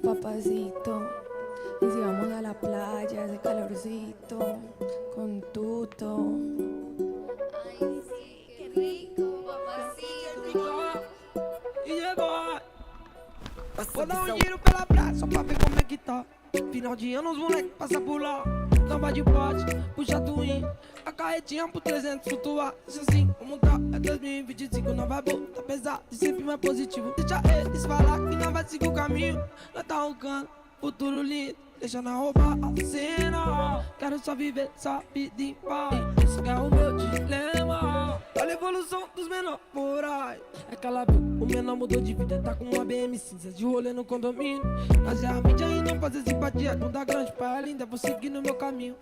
papacito. Y si vamos a la playa, hace calorcito, con tuto. Ay, sí, qué rico, papacito. E llegou. Vou dar um giro pela praia só pra ver como é que tá. Final de ano os moleque passa por lá. Tamba de pote, puxa twin. A carretinha por 300 flutuar. Isso assim, como tá? É 2025, não vai boa, tá pesado e sempre mais positivo. Deixa eles falar que não vai seguir o caminho. Nós tá roncando, futuro lindo. Deixa na roubar a cena. Quero só viver essa vida em paz. Esse que é o meu dilema. Olha a evolução dos menores morais. É que ela viu, o menor mudou de vida. Tá com uma BM cinza de rolê no condomínio. Mas é a mídia e não fazer simpatia. Não dá grande pra ela, ainda vou seguir no meu caminho.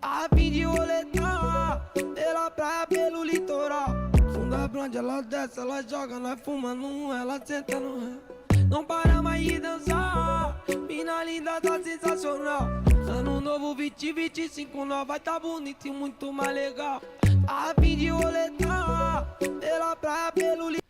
A fim de roletar pela praia, pelo litoral. Funda blonde, ela desce, ela joga, nós fumando um, ela senta no ré. Não para mais de dançar, mina linda, tá sensacional. Ano novo 2025, nós vai tá bonito e muito mais legal. A fim de roletar pela praia, pelo litoral.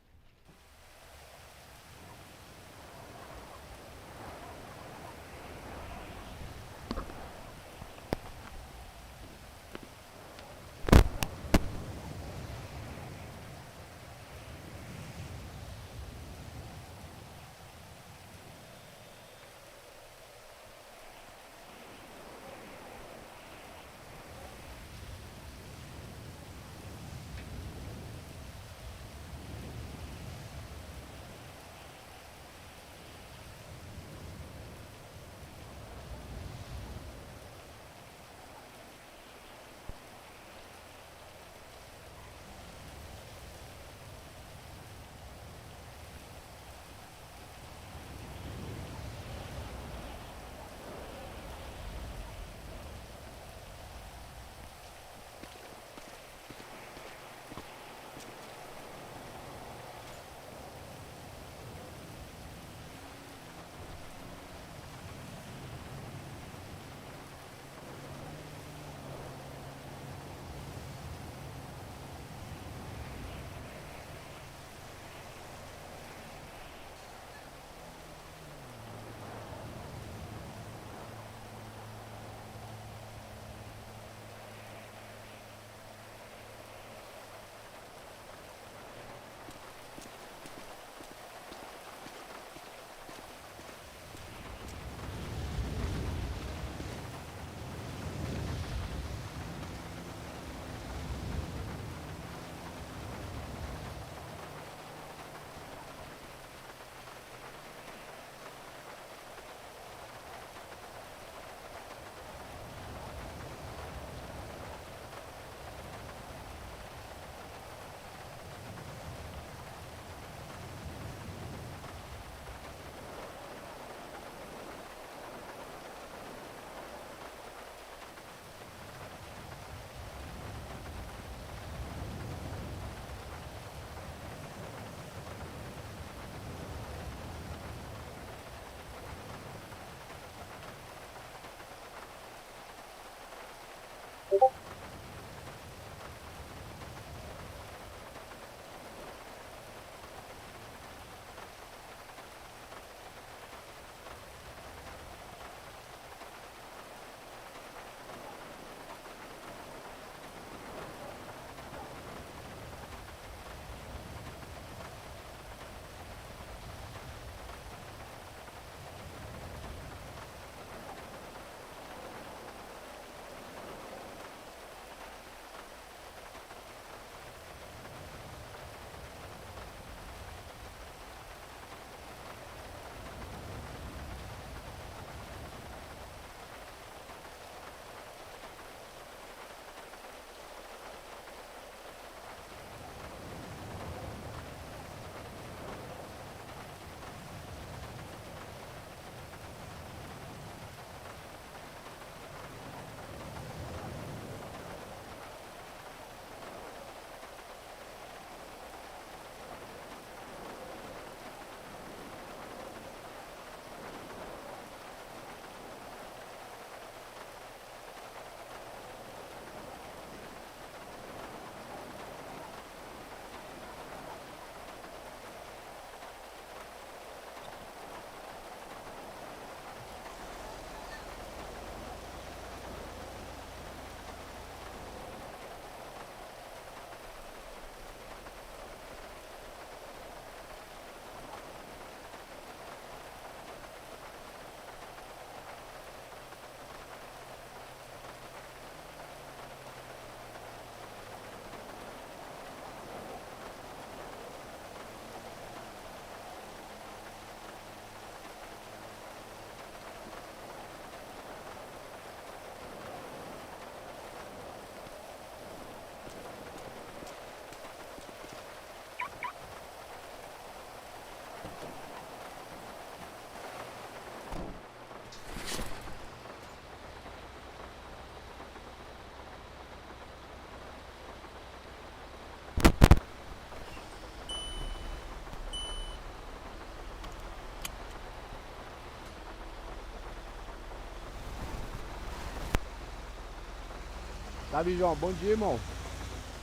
Salve, João. Bom dia, irmão.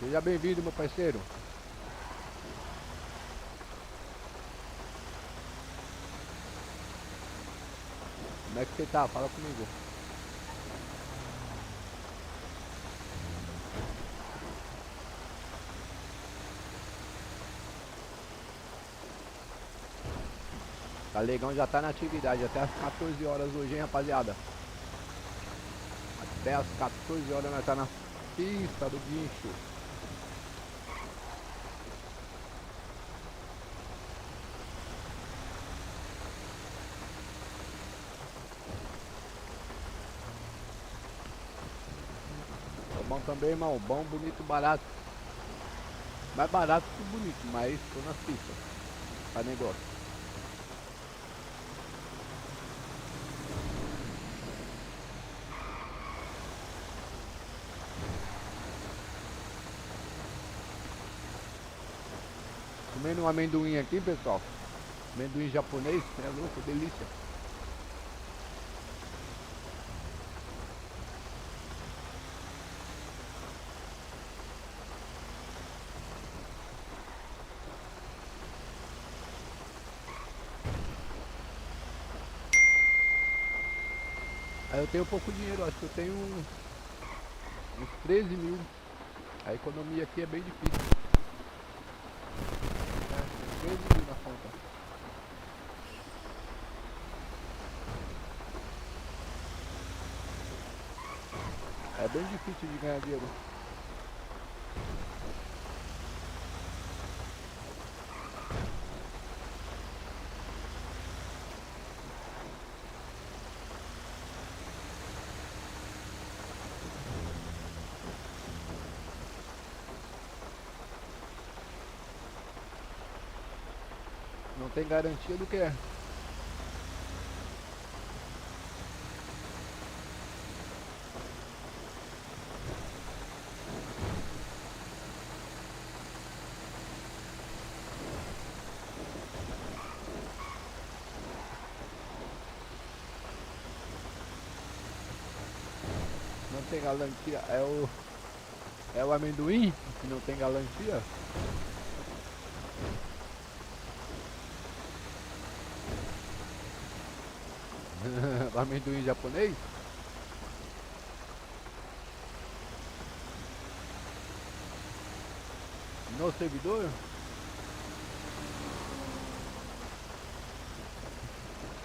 Seja bem-vindo, meu parceiro. Como é que você tá? Fala comigo. Tá legal, já tá na atividade até as 14 horas hoje, hein, rapaziada? Até as 14 horas nós tá na pista do guincho. Tá bom também, irmão. Bom, bonito, barato. Mais barato que bonito, mas tô nas pistas. Pra negócio. Comendo um amendoim aqui, pessoal. Amendoim japonês, é louco, delícia. Aí eu tenho pouco dinheiro, acho que eu tenho uns 13 mil. A economia aqui é bem difícil. 13 mil na conta. É bem difícil de ganhar dinheiro. Não tem garantia do que é. Não tem garantia. É o amendoim que não tem garantia. Amendoim japonês? No servidor?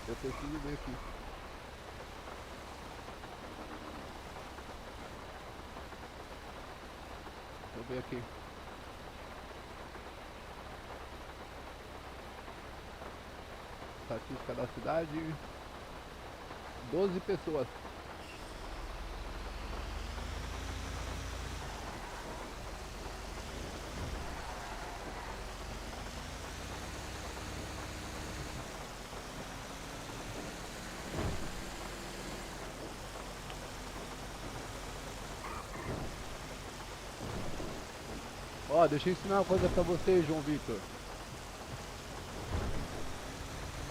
Eu preciso ver aqui. Deixa eu ver aqui. Estatística da cidade. 12 pessoas. Ó, deixa eu ensinar uma coisa pra você, João Vitor.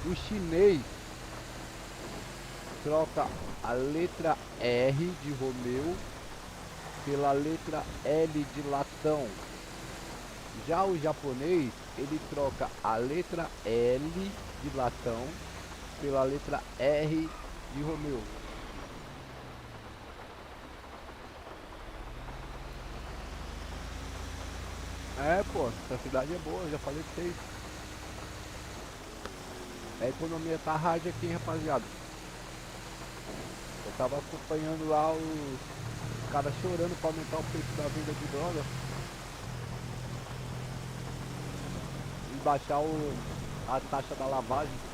O chinês troca a letra R de Romeu pela letra L de latão. Já o japonês, ele troca a letra L de latão pela letra R de Romeu. É, pô, essa cidade é boa, já falei pra vocês. A economia tá hard aqui, hein, rapaziada. Eu tava acompanhando lá os caras chorando pra aumentar o preço da venda de droga e baixar a taxa da lavagem.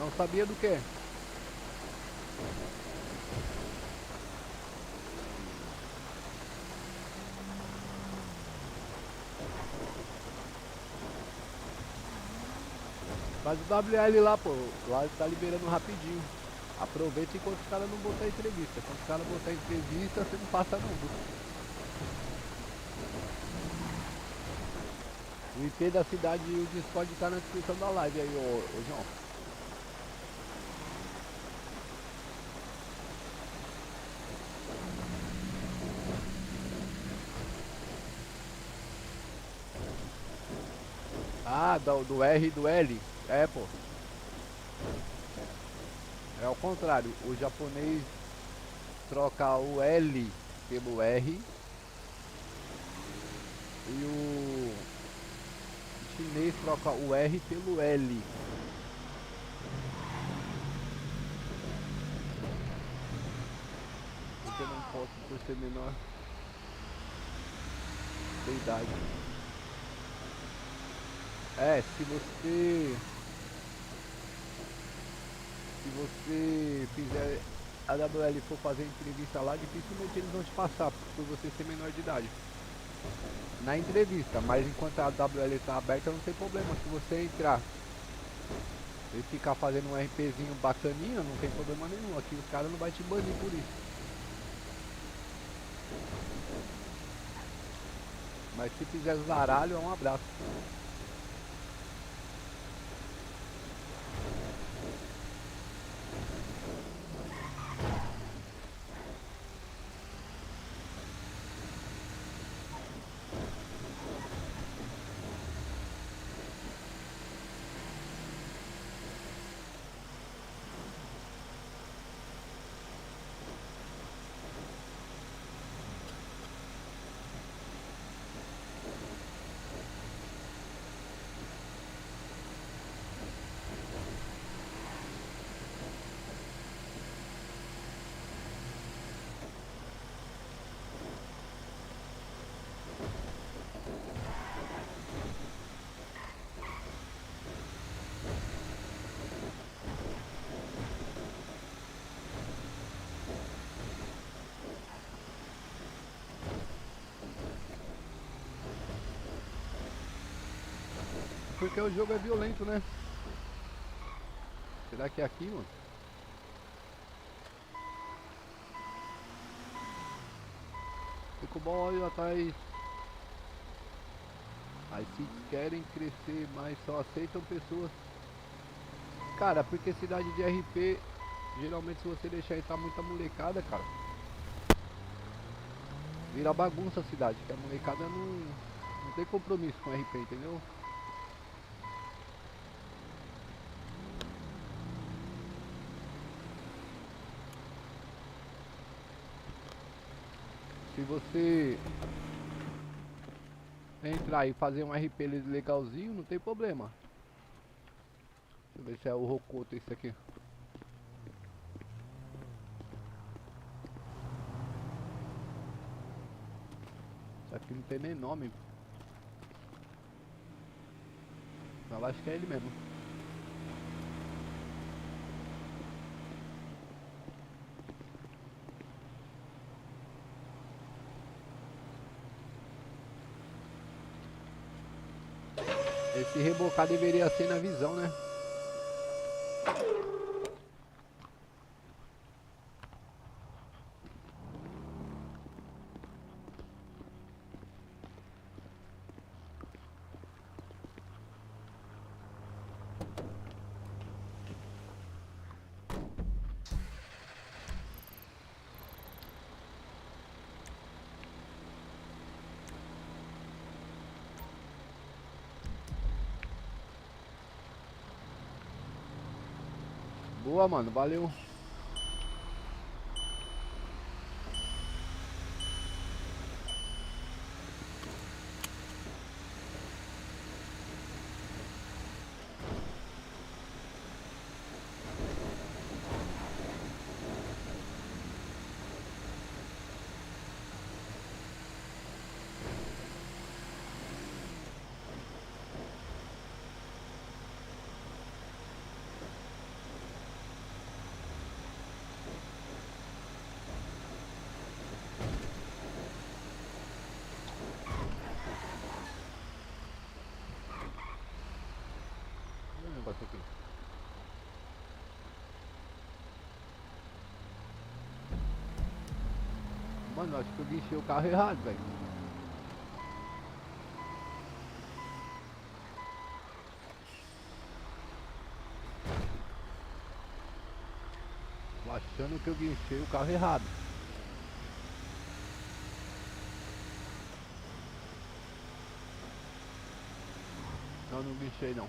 Não sabia do que? Faz o WL lá, pô. Lá tá liberando rapidinho. Aproveita enquanto os caras não botar entrevista. Quando os caras botar entrevista, você não passa não. O IP da cidade e o Discord tá na descrição da live aí, ô João. Ah, do R e do L. É, pô. É ao contrário. O japonês troca o L pelo R. E o chinês troca o R pelo L. Porque eu não posso por ser menor de idade. É, se você fizer a WL e for fazer entrevista lá, dificilmente eles vão te passar por você ser menor de idade na entrevista, mas enquanto a WL está aberta não tem problema. Se você entrar e ficar fazendo um RPzinho bacaninha, não tem problema nenhum. Aqui os caras não vai te banir por isso. Mas se fizer zaralho, é um abraço. Porque o jogo é violento, né? Será que é aqui, mano? Pickleball aí atrás. As seeds querem crescer, mas só aceitam pessoas. Cara, porque cidade de RP, geralmente se você deixar entrar muita molecada, cara, vira bagunça a cidade, que a molecada não tem compromisso com RP, entendeu? Se você entrar e fazer um RP legalzinho, não tem problema. Deixa eu ver se é o Rocoto esse aqui. Isso aqui não tem nem nome. Eu acho que é ele mesmo. Esse rebocar deveria ser na visão, né? Boa, mano, valeu. Mano, acho que eu guinchei o carro errado, velho. Tô achando que eu guinchei o carro errado. Não, não guinchei não.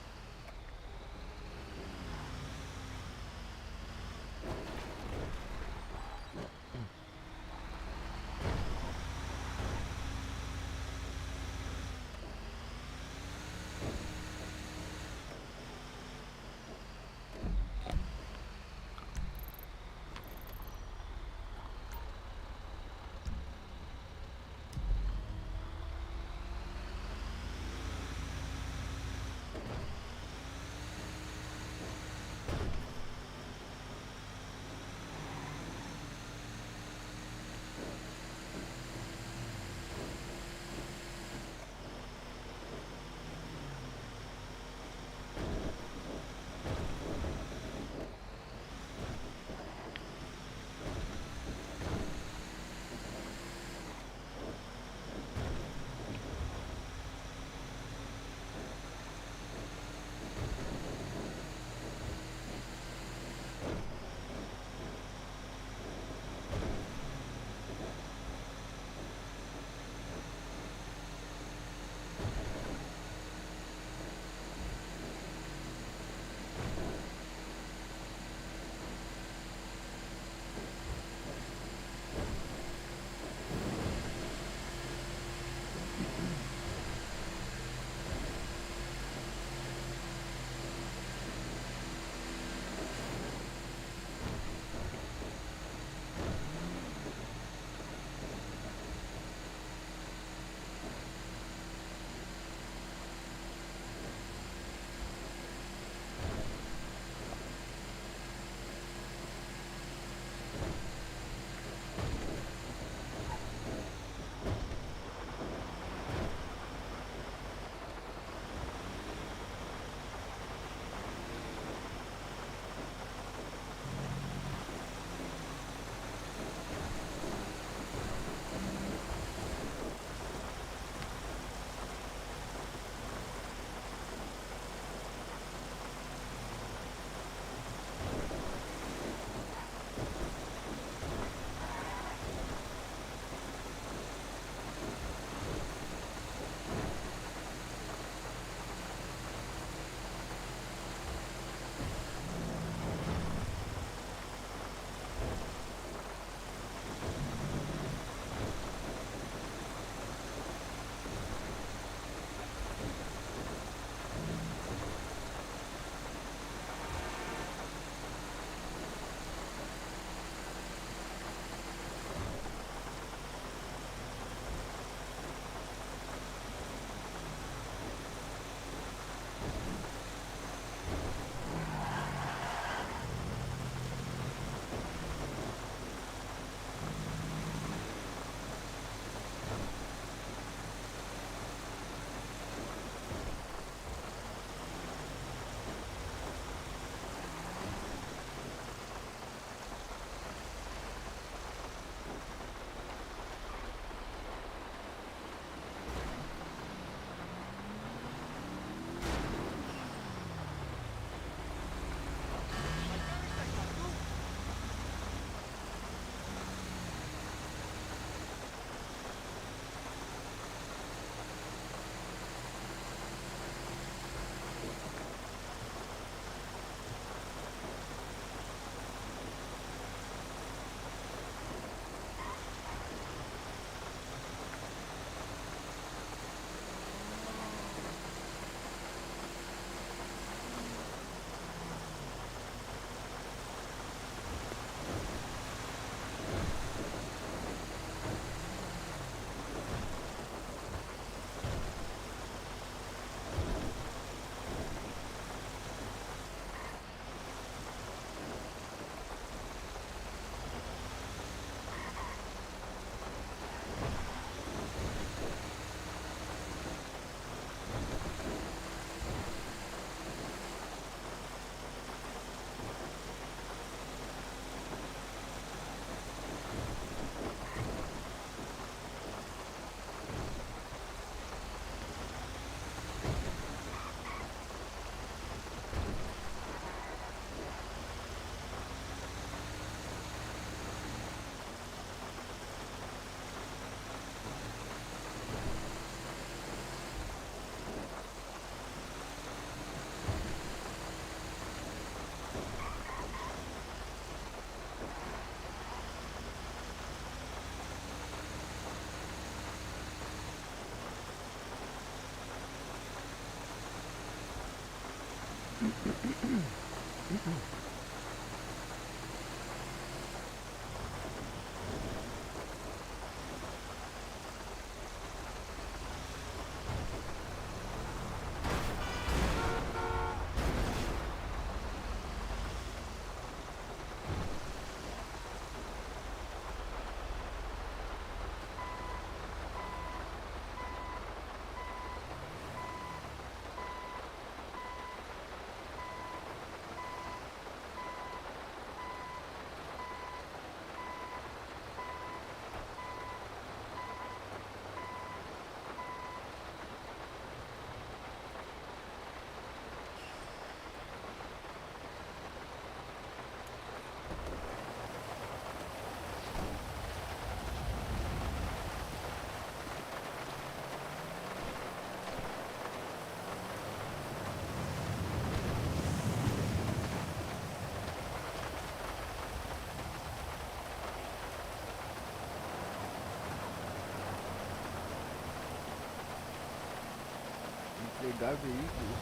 Entregar veículo.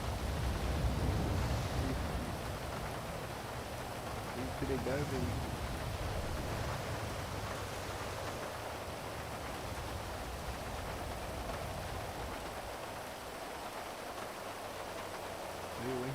Entregar veículo. Eu, hein?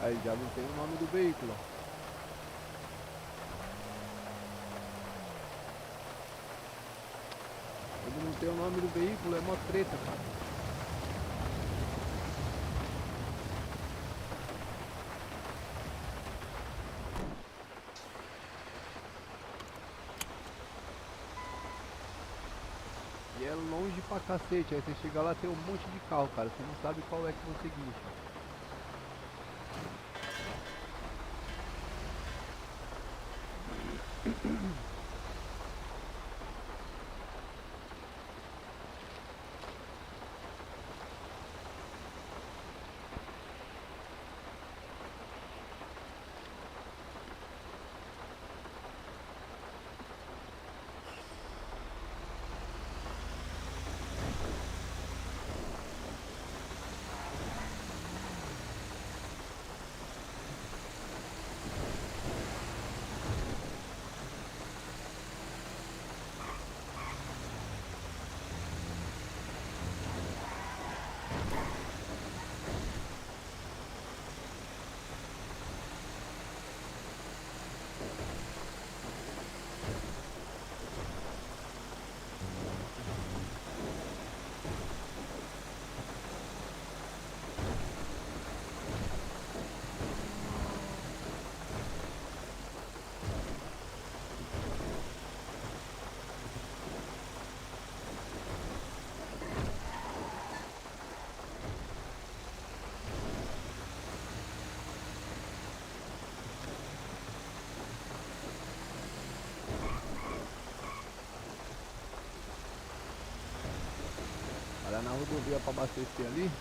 Aí já não tem o nome do veículo. Quando não tem o nome do veículo é mó treta, cara. E é longe pra cacete, aí você chega lá tem um monte de carro, cara. Você não sabe qual é que você guincha. Parar na rodovia pra abastecer ali.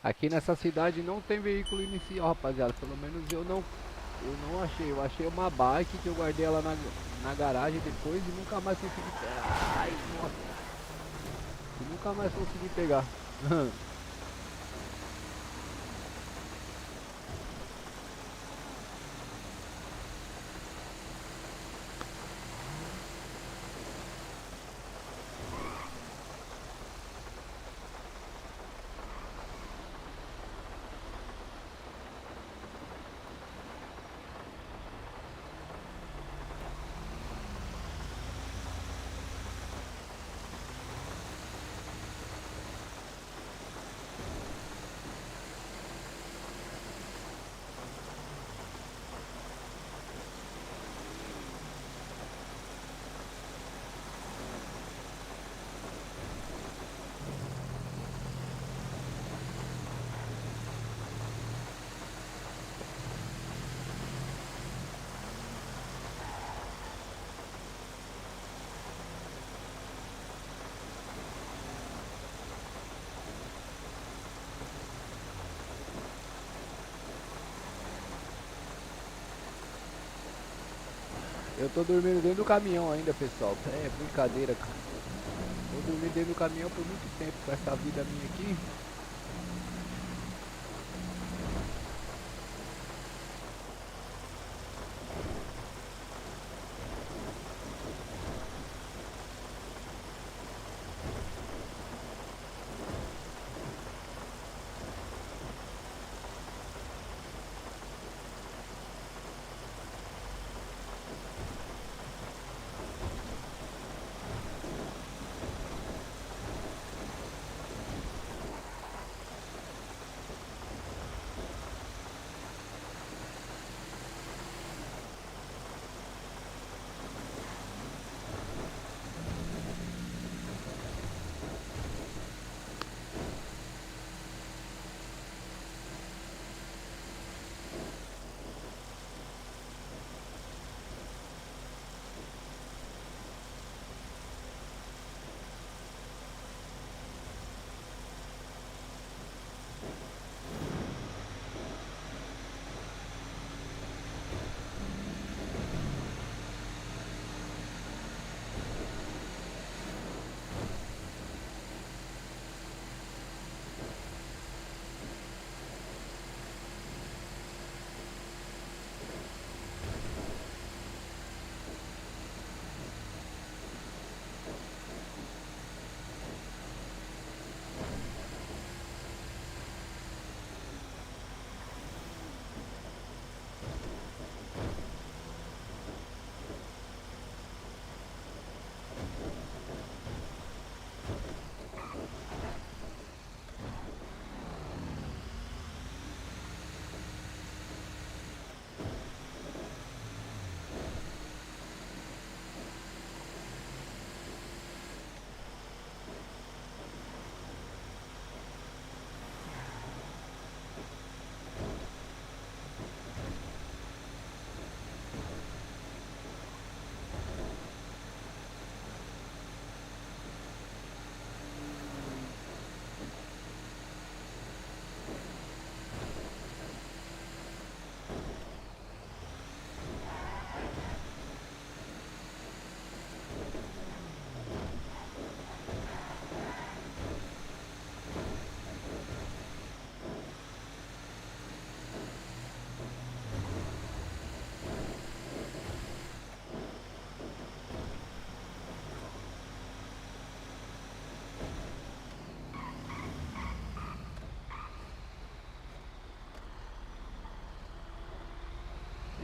Aqui nessa cidade não tem veículo inicial, rapaziada. Pelo menos eu não achei. Eu achei uma bike que eu guardei ela na garagem depois e nunca mais consegui pegar. Ai, nossa. E nunca mais consegui pegar. Eu tô dormindo dentro do caminhão ainda, pessoal. É brincadeira, cara. Tô dormindo dentro do caminhão por muito tempo com essa vida minha aqui.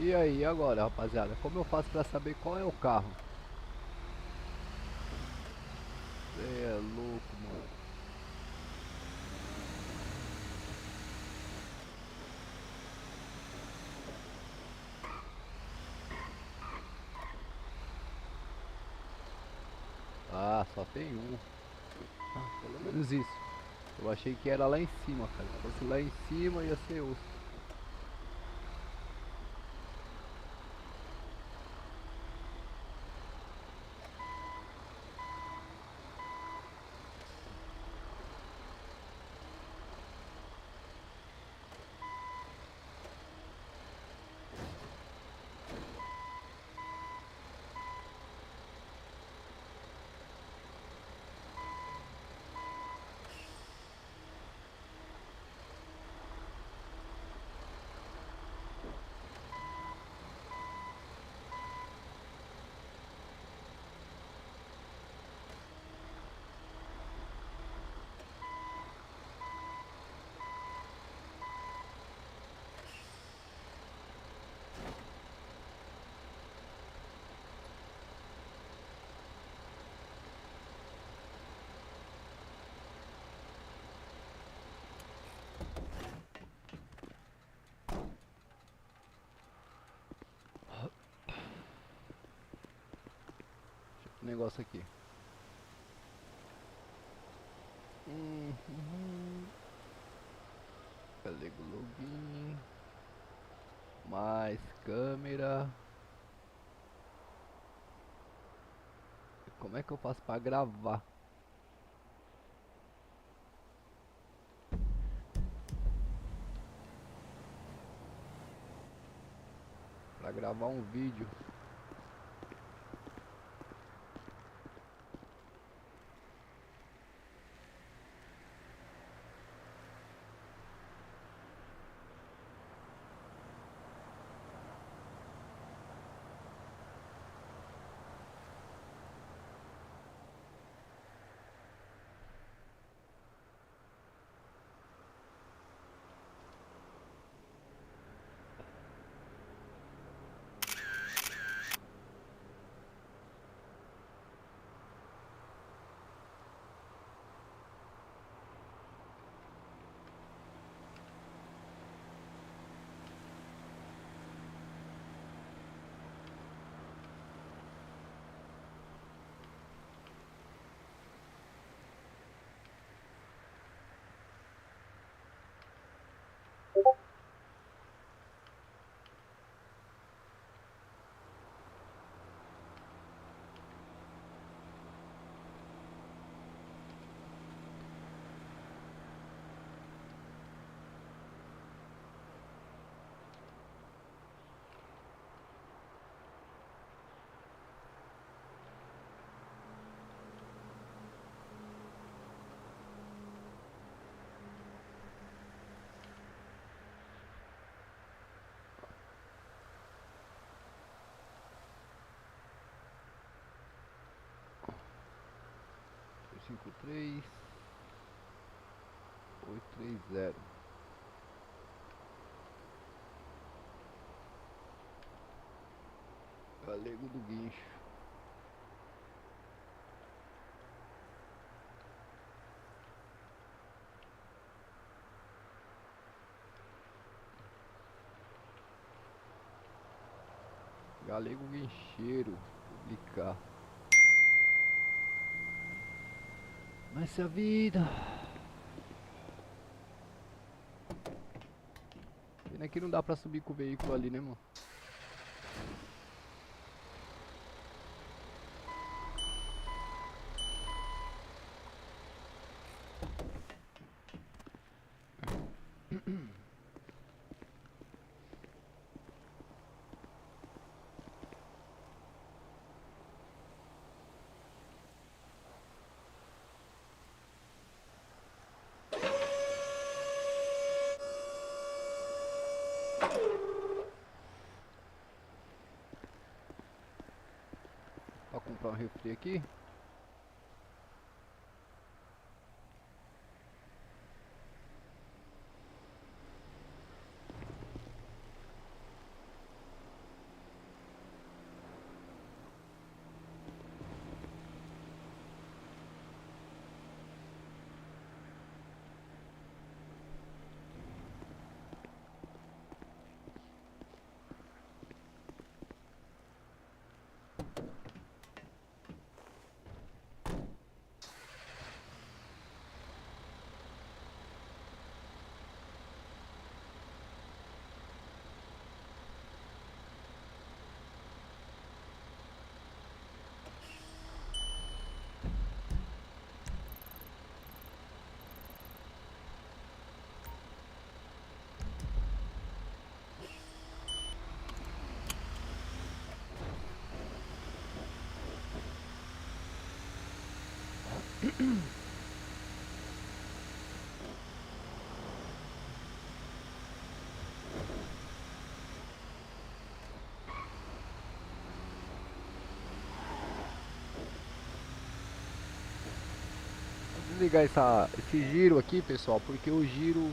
E aí, agora, rapaziada, como eu faço pra saber qual é o carro? Cê é louco, mano. Ah, só tem um. Ah, pelo menos isso. Eu achei que era lá em cima, cara. Se fosse lá em cima, ia ser osso. Negócio aqui. Cadê o login? Mais câmera. Como é que eu faço pra gravar? Pra gravar um vídeo. 253 830. Galego do Guincho. Galego Guincheiro. Publicar. Mas a vida. Pena que não dá pra subir com o veículo ali, né, mano? Pra comprar um refri aqui. Vou desligar esse giro aqui, pessoal, porque o giro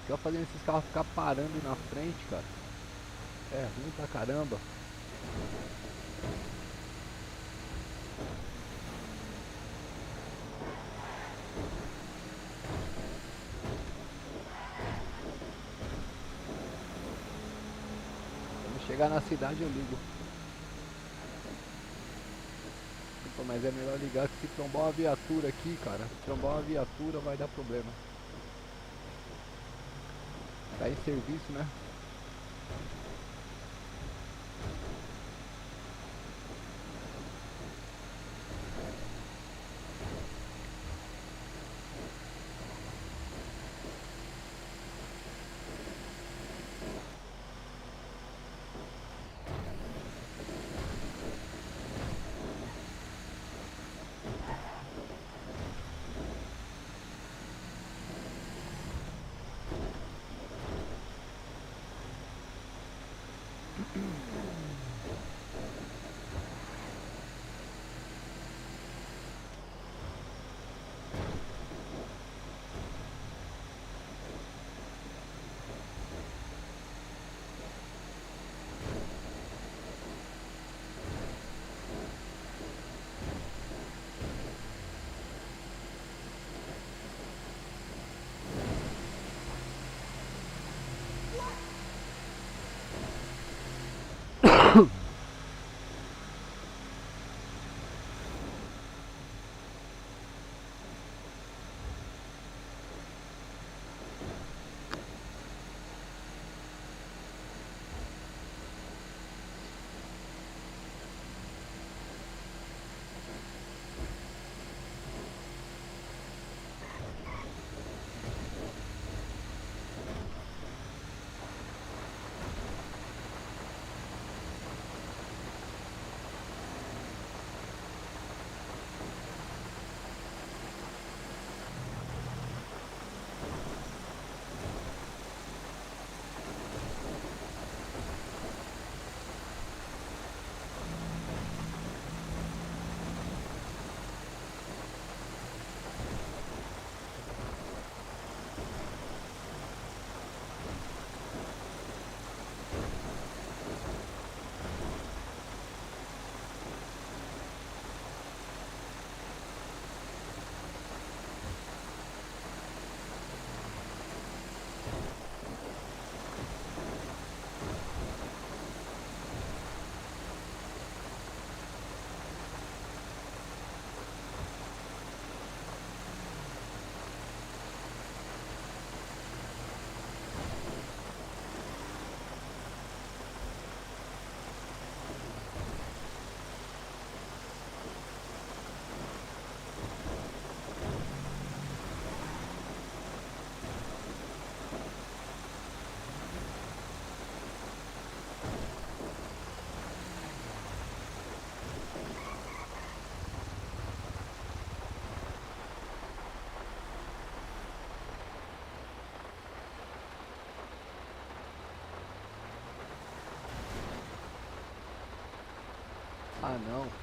fica fazendo esses carros ficar parando na frente, cara. É ruim pra caramba. Quando chegar na cidade eu ligo. Pô, mas é melhor ligar que se trombar uma viatura aqui, cara. Se trombar uma viatura vai dar problema. Tá em serviço, né? Ah, não.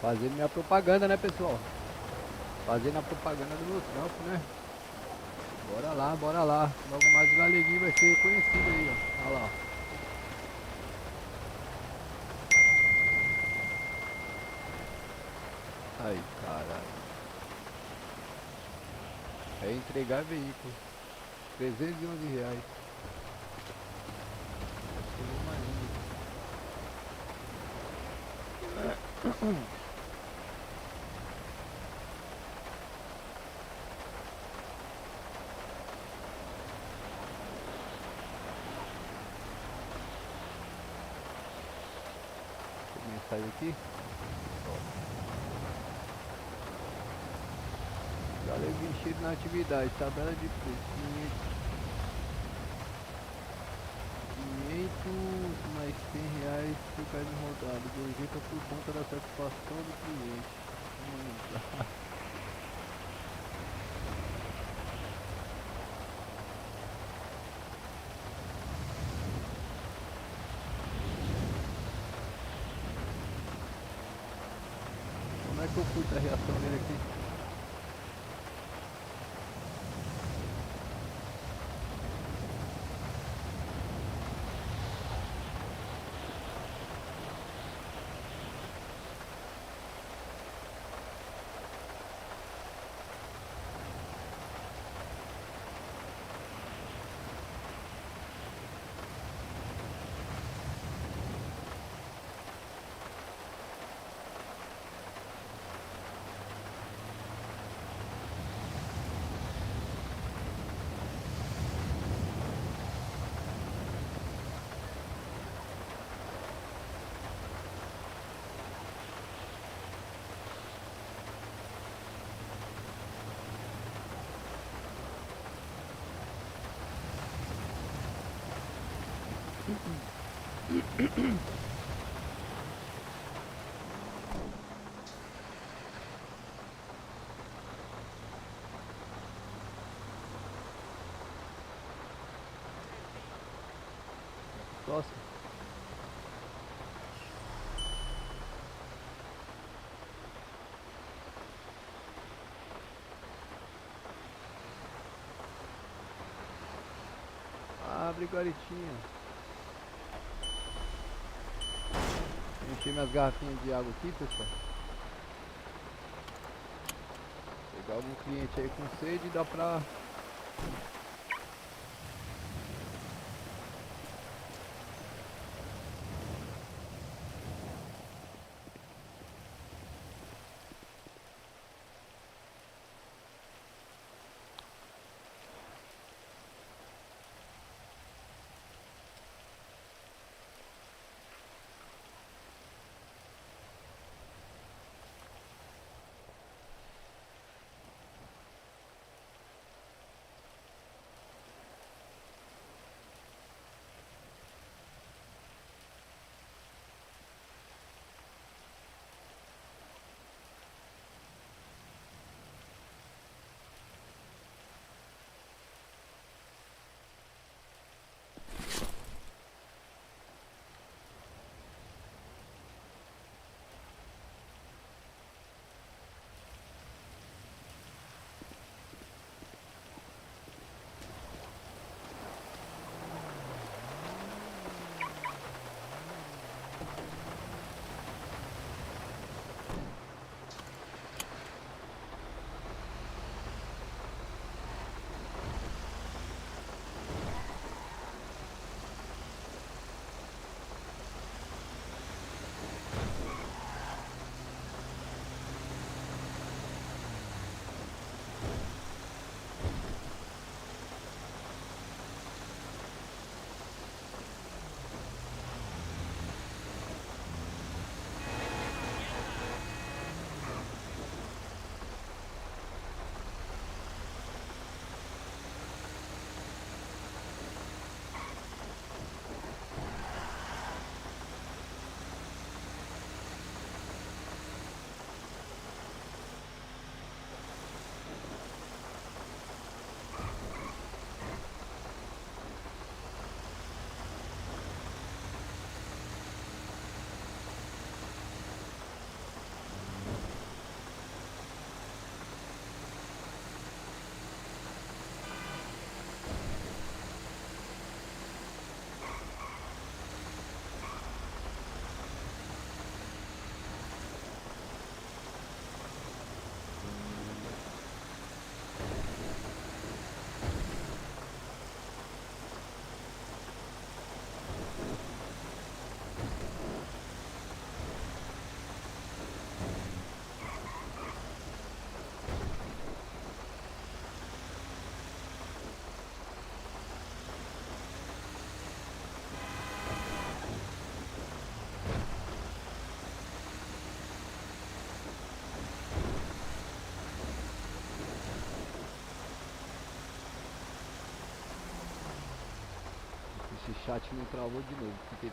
Fazendo minha propaganda, né, pessoal? Fazendo a propaganda do meu trampo, né? Bora lá, bora lá. Logo mais o Galeguinho vai ser reconhecido aí, ó. Olha lá. Aí, caralho. É entregar veículo. R$ 311. Chegou mais um. Tem mensagem aqui. Galera, enchido na atividade, tabela de preço, 500 mais R$ 100 por carne rodada, gorjeta por conta da satisfação do cliente. Como é que eu curto a reação dele aqui? Próximo. Abre, garotinha. Encher minhas garrafinhas de água aqui, pessoal. Pegar algum cliente aí com sede, dá pra... esse chat não travou de novo, porque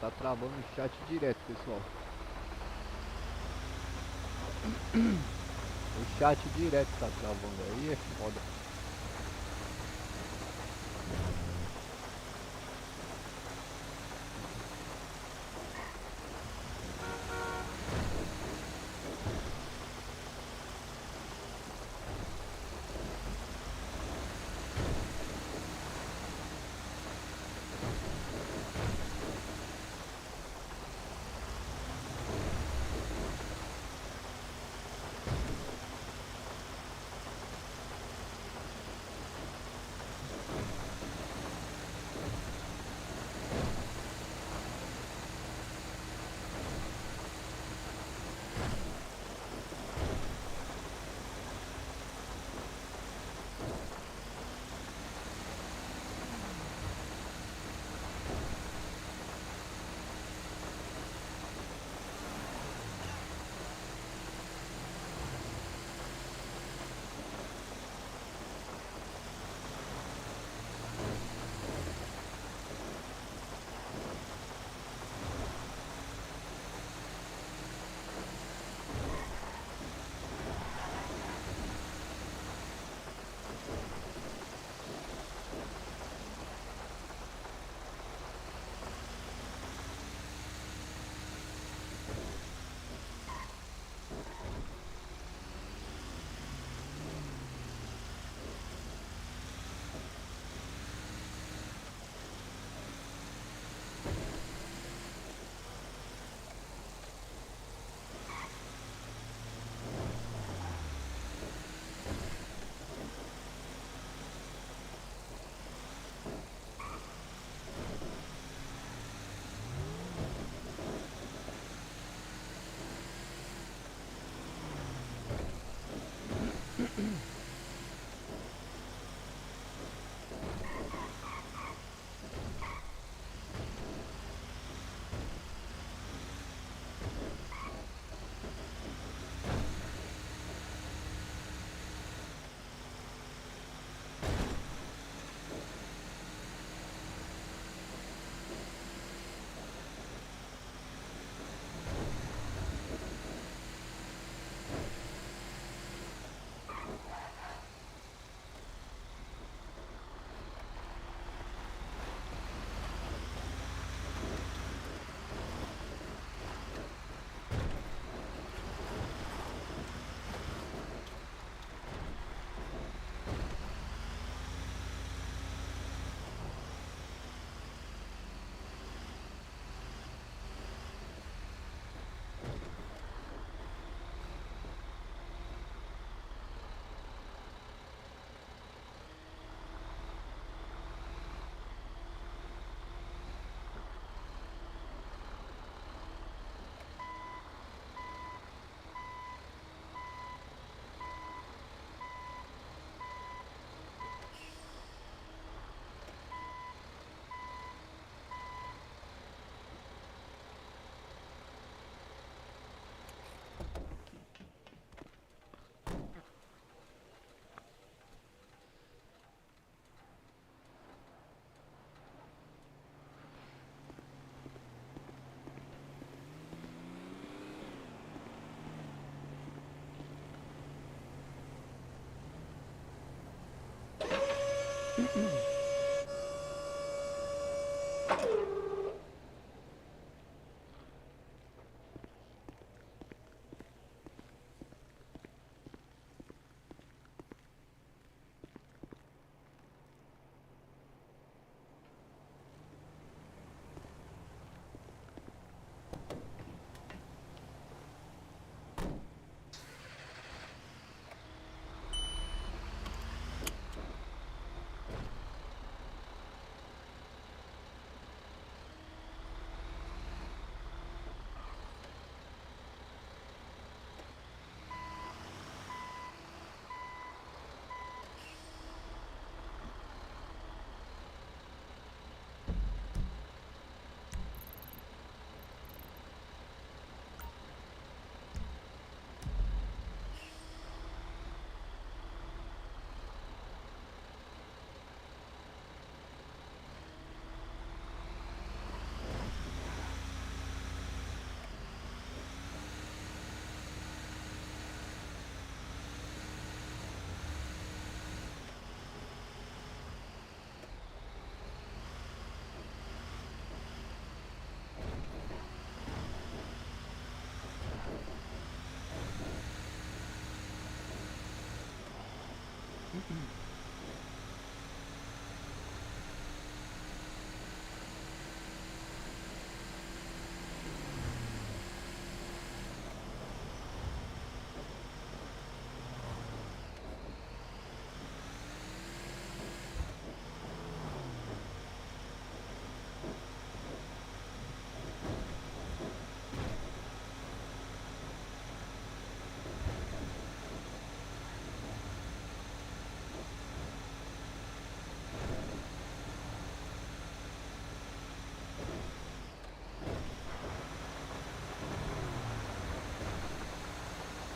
tá travando o chat direto, pessoal. O chat direto tá travando, aí é foda.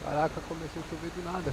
Caraca, começou a chover do nada.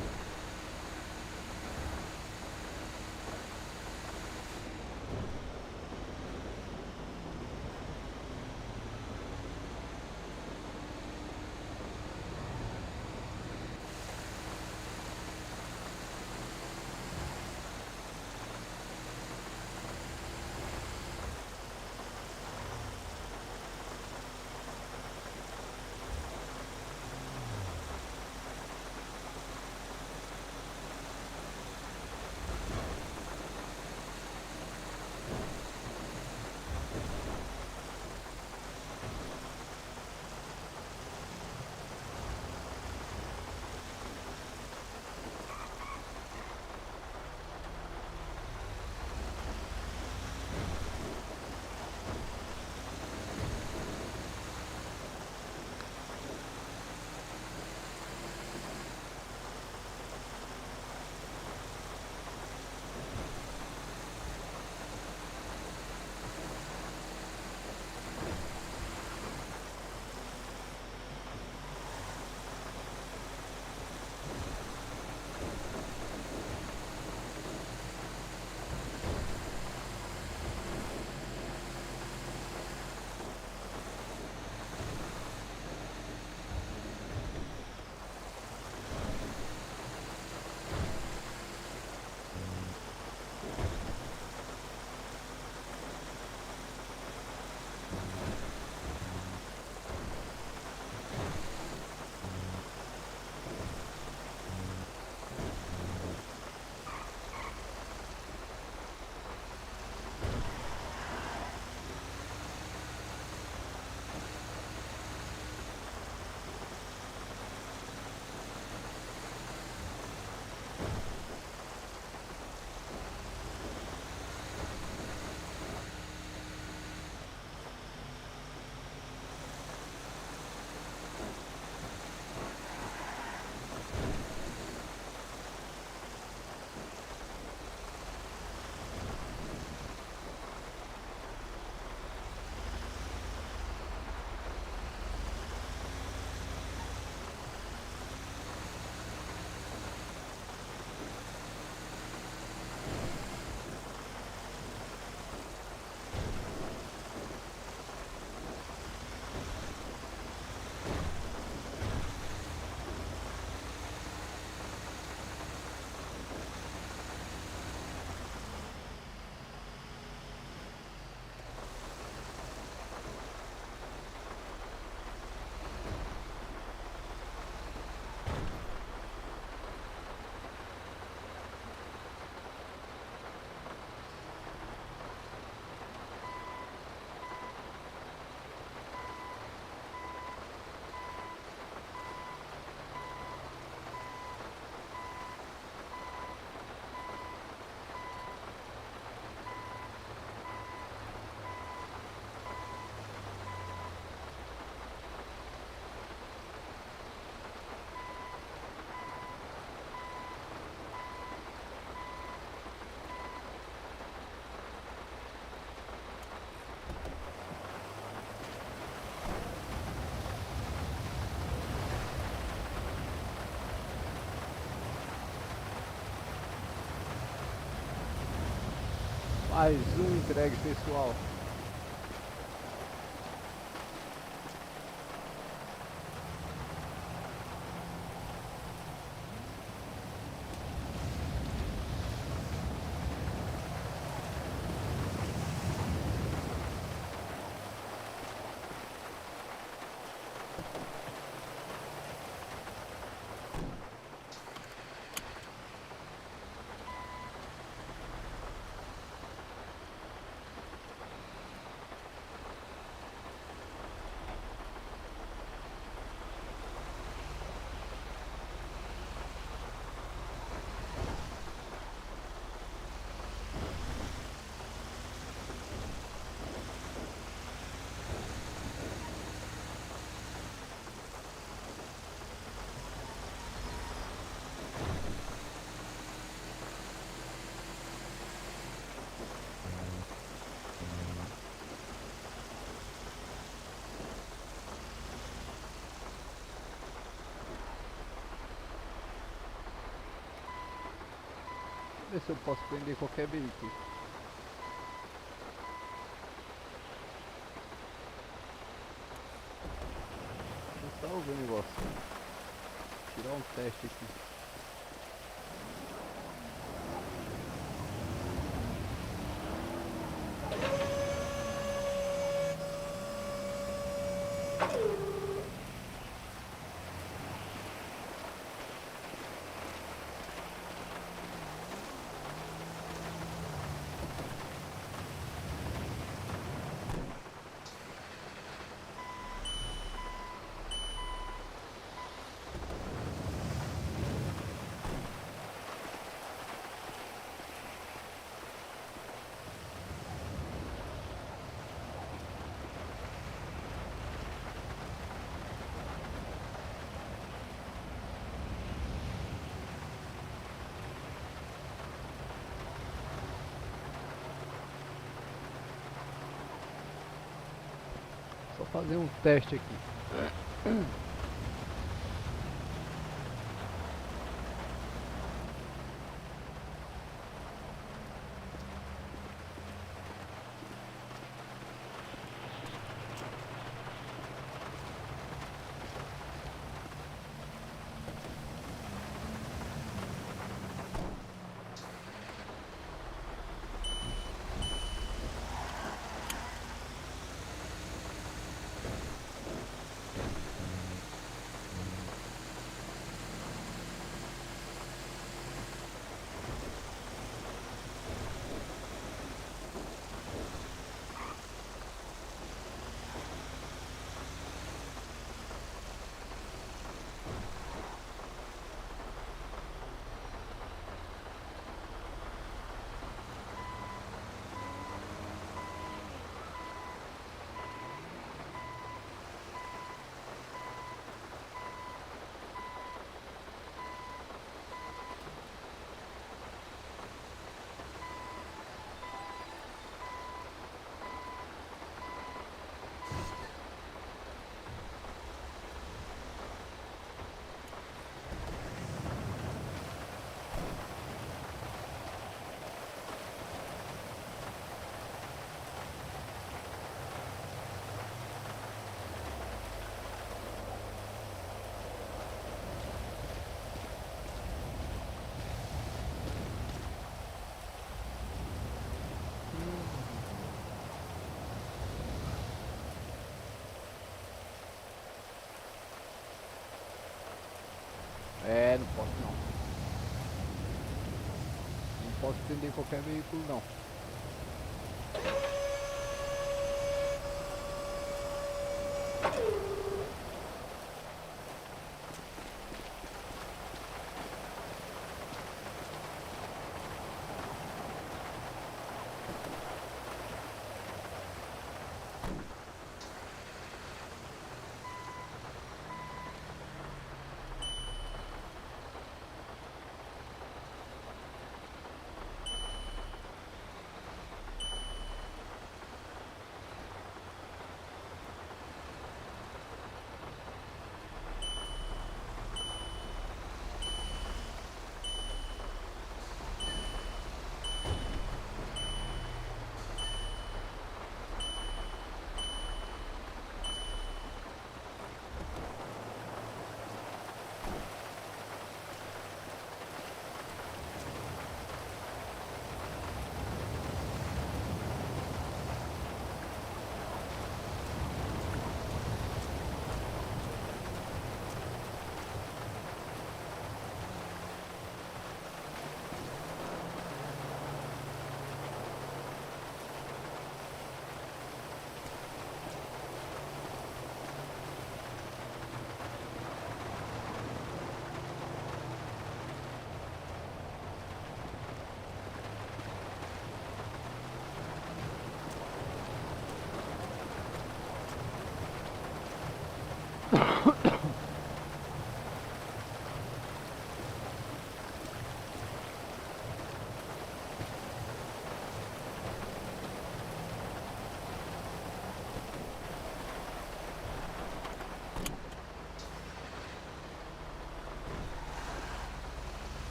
Mais um entregue, pessoal. ver se eu posso prender qualquer veículo. Deixa eu só ver o negócio. Tirar um teste aqui. Só fazer um teste aqui. É, não posso não. Não posso prender qualquer veículo não.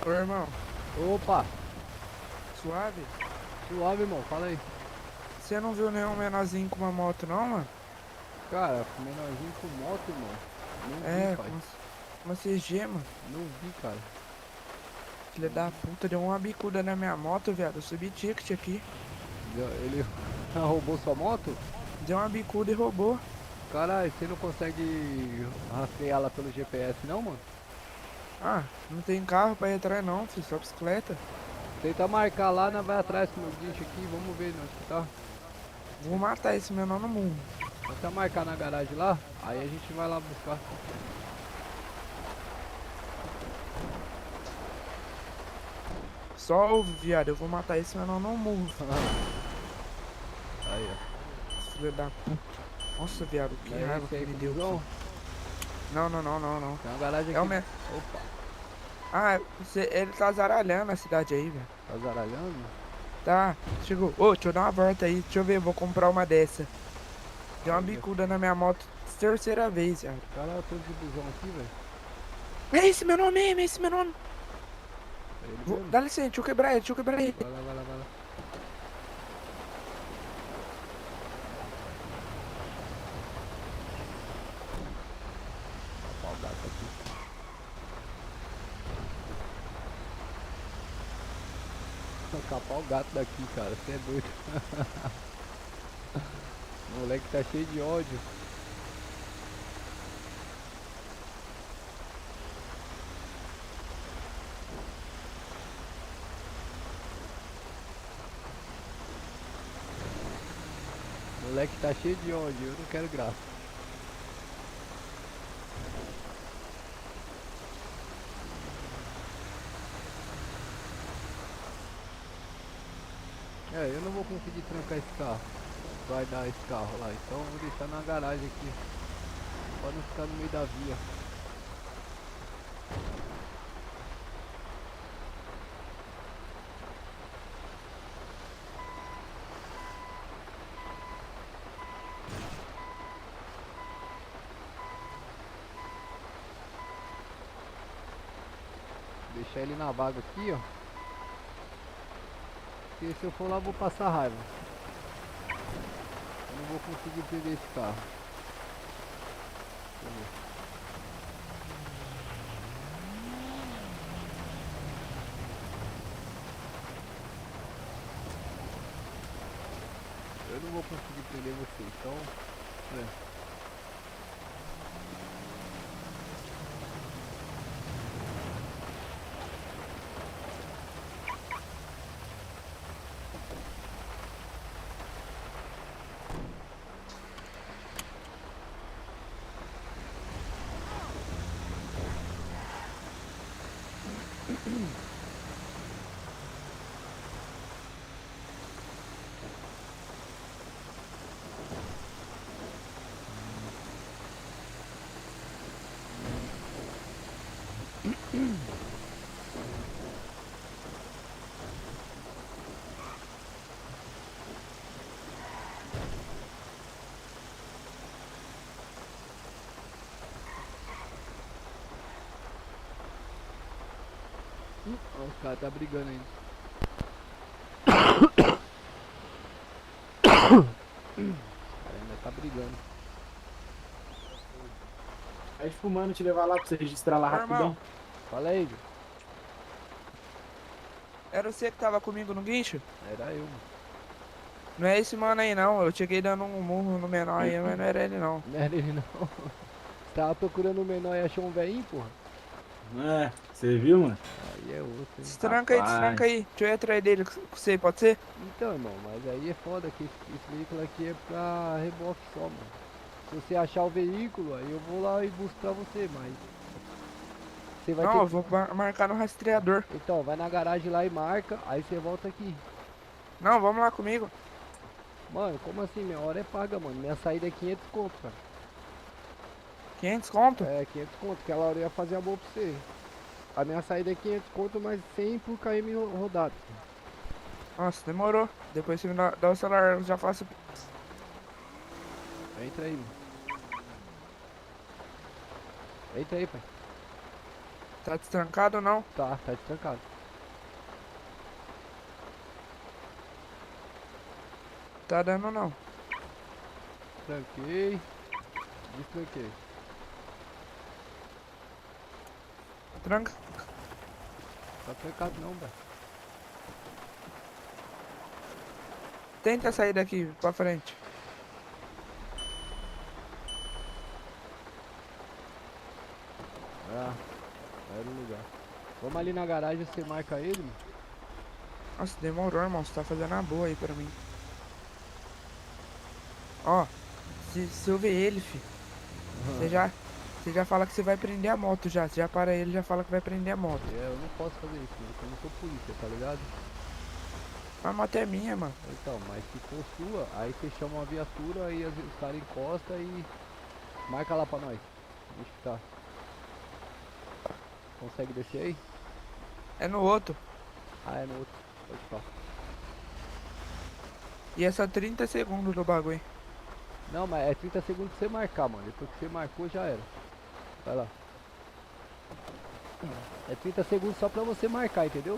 Ô, irmão, Opa, suave? suave, irmão, fala aí. Você não viu nenhum menorzinho com uma moto, não, mano? Cara, menorzinho com moto, irmão. Não É, vi, pai. uma CG, mano. Não vi, cara. Filha da puta, deu uma bicuda na minha moto, viado. Eu subi ticket aqui. Ele roubou sua moto? Deu uma bicuda e roubou. Caralho, você não consegue rastreá-la pelo GPS não, mano? Ah, não tem carro pra ir atrás não, filho. Só bicicleta. Tenta marcar lá, nós vai atrás com o meu guincho aqui, vamos ver onde que tá. Vou matar esse menor no mundo. Tenta marcar na garagem lá, aí a gente vai lá buscar. Só ouve, viado. Eu vou matar esse menor no mundo. Aí, ó. Filha da puta. Nossa, viado, que É raiva esse que aí, me deu. cuzão? Não, não, não, não, não. Tem uma garagem É o aqui. me... Opa, Ah, ele tá zaralhando a cidade aí, velho. tá zaralhando? Tá, chegou. Ô, deixa eu dar uma volta aí. Deixa eu ver, vou comprar uma dessa. Deu uma bicuda na minha moto terceira vez, velho. Caralho, eu tô de busão aqui, velho. É esse meu nome mesmo, é esse meu nome. É ele mesmo? Dá licença, deixa eu quebrar ele, deixa eu quebrar ele. Vai lá, vai lá, vai lá. Ó o gato aqui. Vou capar o gato daqui, cara. Você é doido. O moleque tá cheio de ódio. O moleque tá cheio de ódio. Eu não quero graça. É, eu não vou conseguir trancar esse carro. Vai dar esse carro lá. Então eu vou deixar na garagem aqui. Pra não ficar no meio da via. Deixar ele na vaga aqui, ó. Porque se eu for lá eu vou passar raiva. Eu não vou conseguir perder esse carro. Deixa eu ver. Eu não vou conseguir prender você, então. É. Ó, os caras tá brigando ainda. O cara ainda tá brigando. Aí fumando, te levar lá pra você registrar lá Ô, irmão. rapidão. Fala aí, Gil. Era você que tava comigo no guincho? Era eu, mano. Não é esse mano aí não, eu cheguei dando um murro no menor aí, mas não era ele não. Não era ele não. Você tava procurando o menor e achou um velhinho, porra? É, você viu, mano? Aí é outro, hein? Destranca aí, destranca aí. Deixa eu ir atrás dele com você, pode ser? Então, irmão, mas aí é foda que esse veículo aqui é pra reboque só, mano. Se você achar o veículo, aí eu vou lá e busco pra você, mas... Você vai Não, ter eu vou marcar no rastreador. Então, vai na garagem lá e marca, aí você volta aqui. Não, vamos lá comigo. Mano, como assim? Minha hora é paga, mano. Minha saída é 500 conto, cara. 500 conto? É, 500 conto. Aquela hora eu ia fazer a boa pra você. A minha saída é 500 conto, mas 100 por km rodado. Nossa, demorou. Depois você me dá o celular, eu já faço. Entra aí, mano. Entra aí, pai. Tá destrancado ou não? Tá destrancado. Tá dando não. Tranquei. Destranquei. Tranca. Tá trancado não, velho. Tenta sair daqui pra frente. Ah, era o lugar. Vamos ali na garagem, você marca ele, mano. Nossa, demorou, irmão. Você tá fazendo a boa aí pra mim. Ó, se eu ver ele, fi, você já fala que você vai prender a moto já. Você já para ele, já fala que vai prender a moto. Eu não posso fazer isso, mano, porque eu não sou polícia, tá ligado? A moto é minha, mano. Então, mas se for sua, aí você chama uma viatura, aí os caras encostam e marca lá pra nós. Deixa que tá. Consegue descer aí? É no outro. Ah, é no outro. Pode ficar. E é só 30 segundos do bagulho. Não, mas é 30 segundos pra você marcar, mano. Depois que você marcou, já era. Vai lá. É 30 segundos só pra você marcar, entendeu?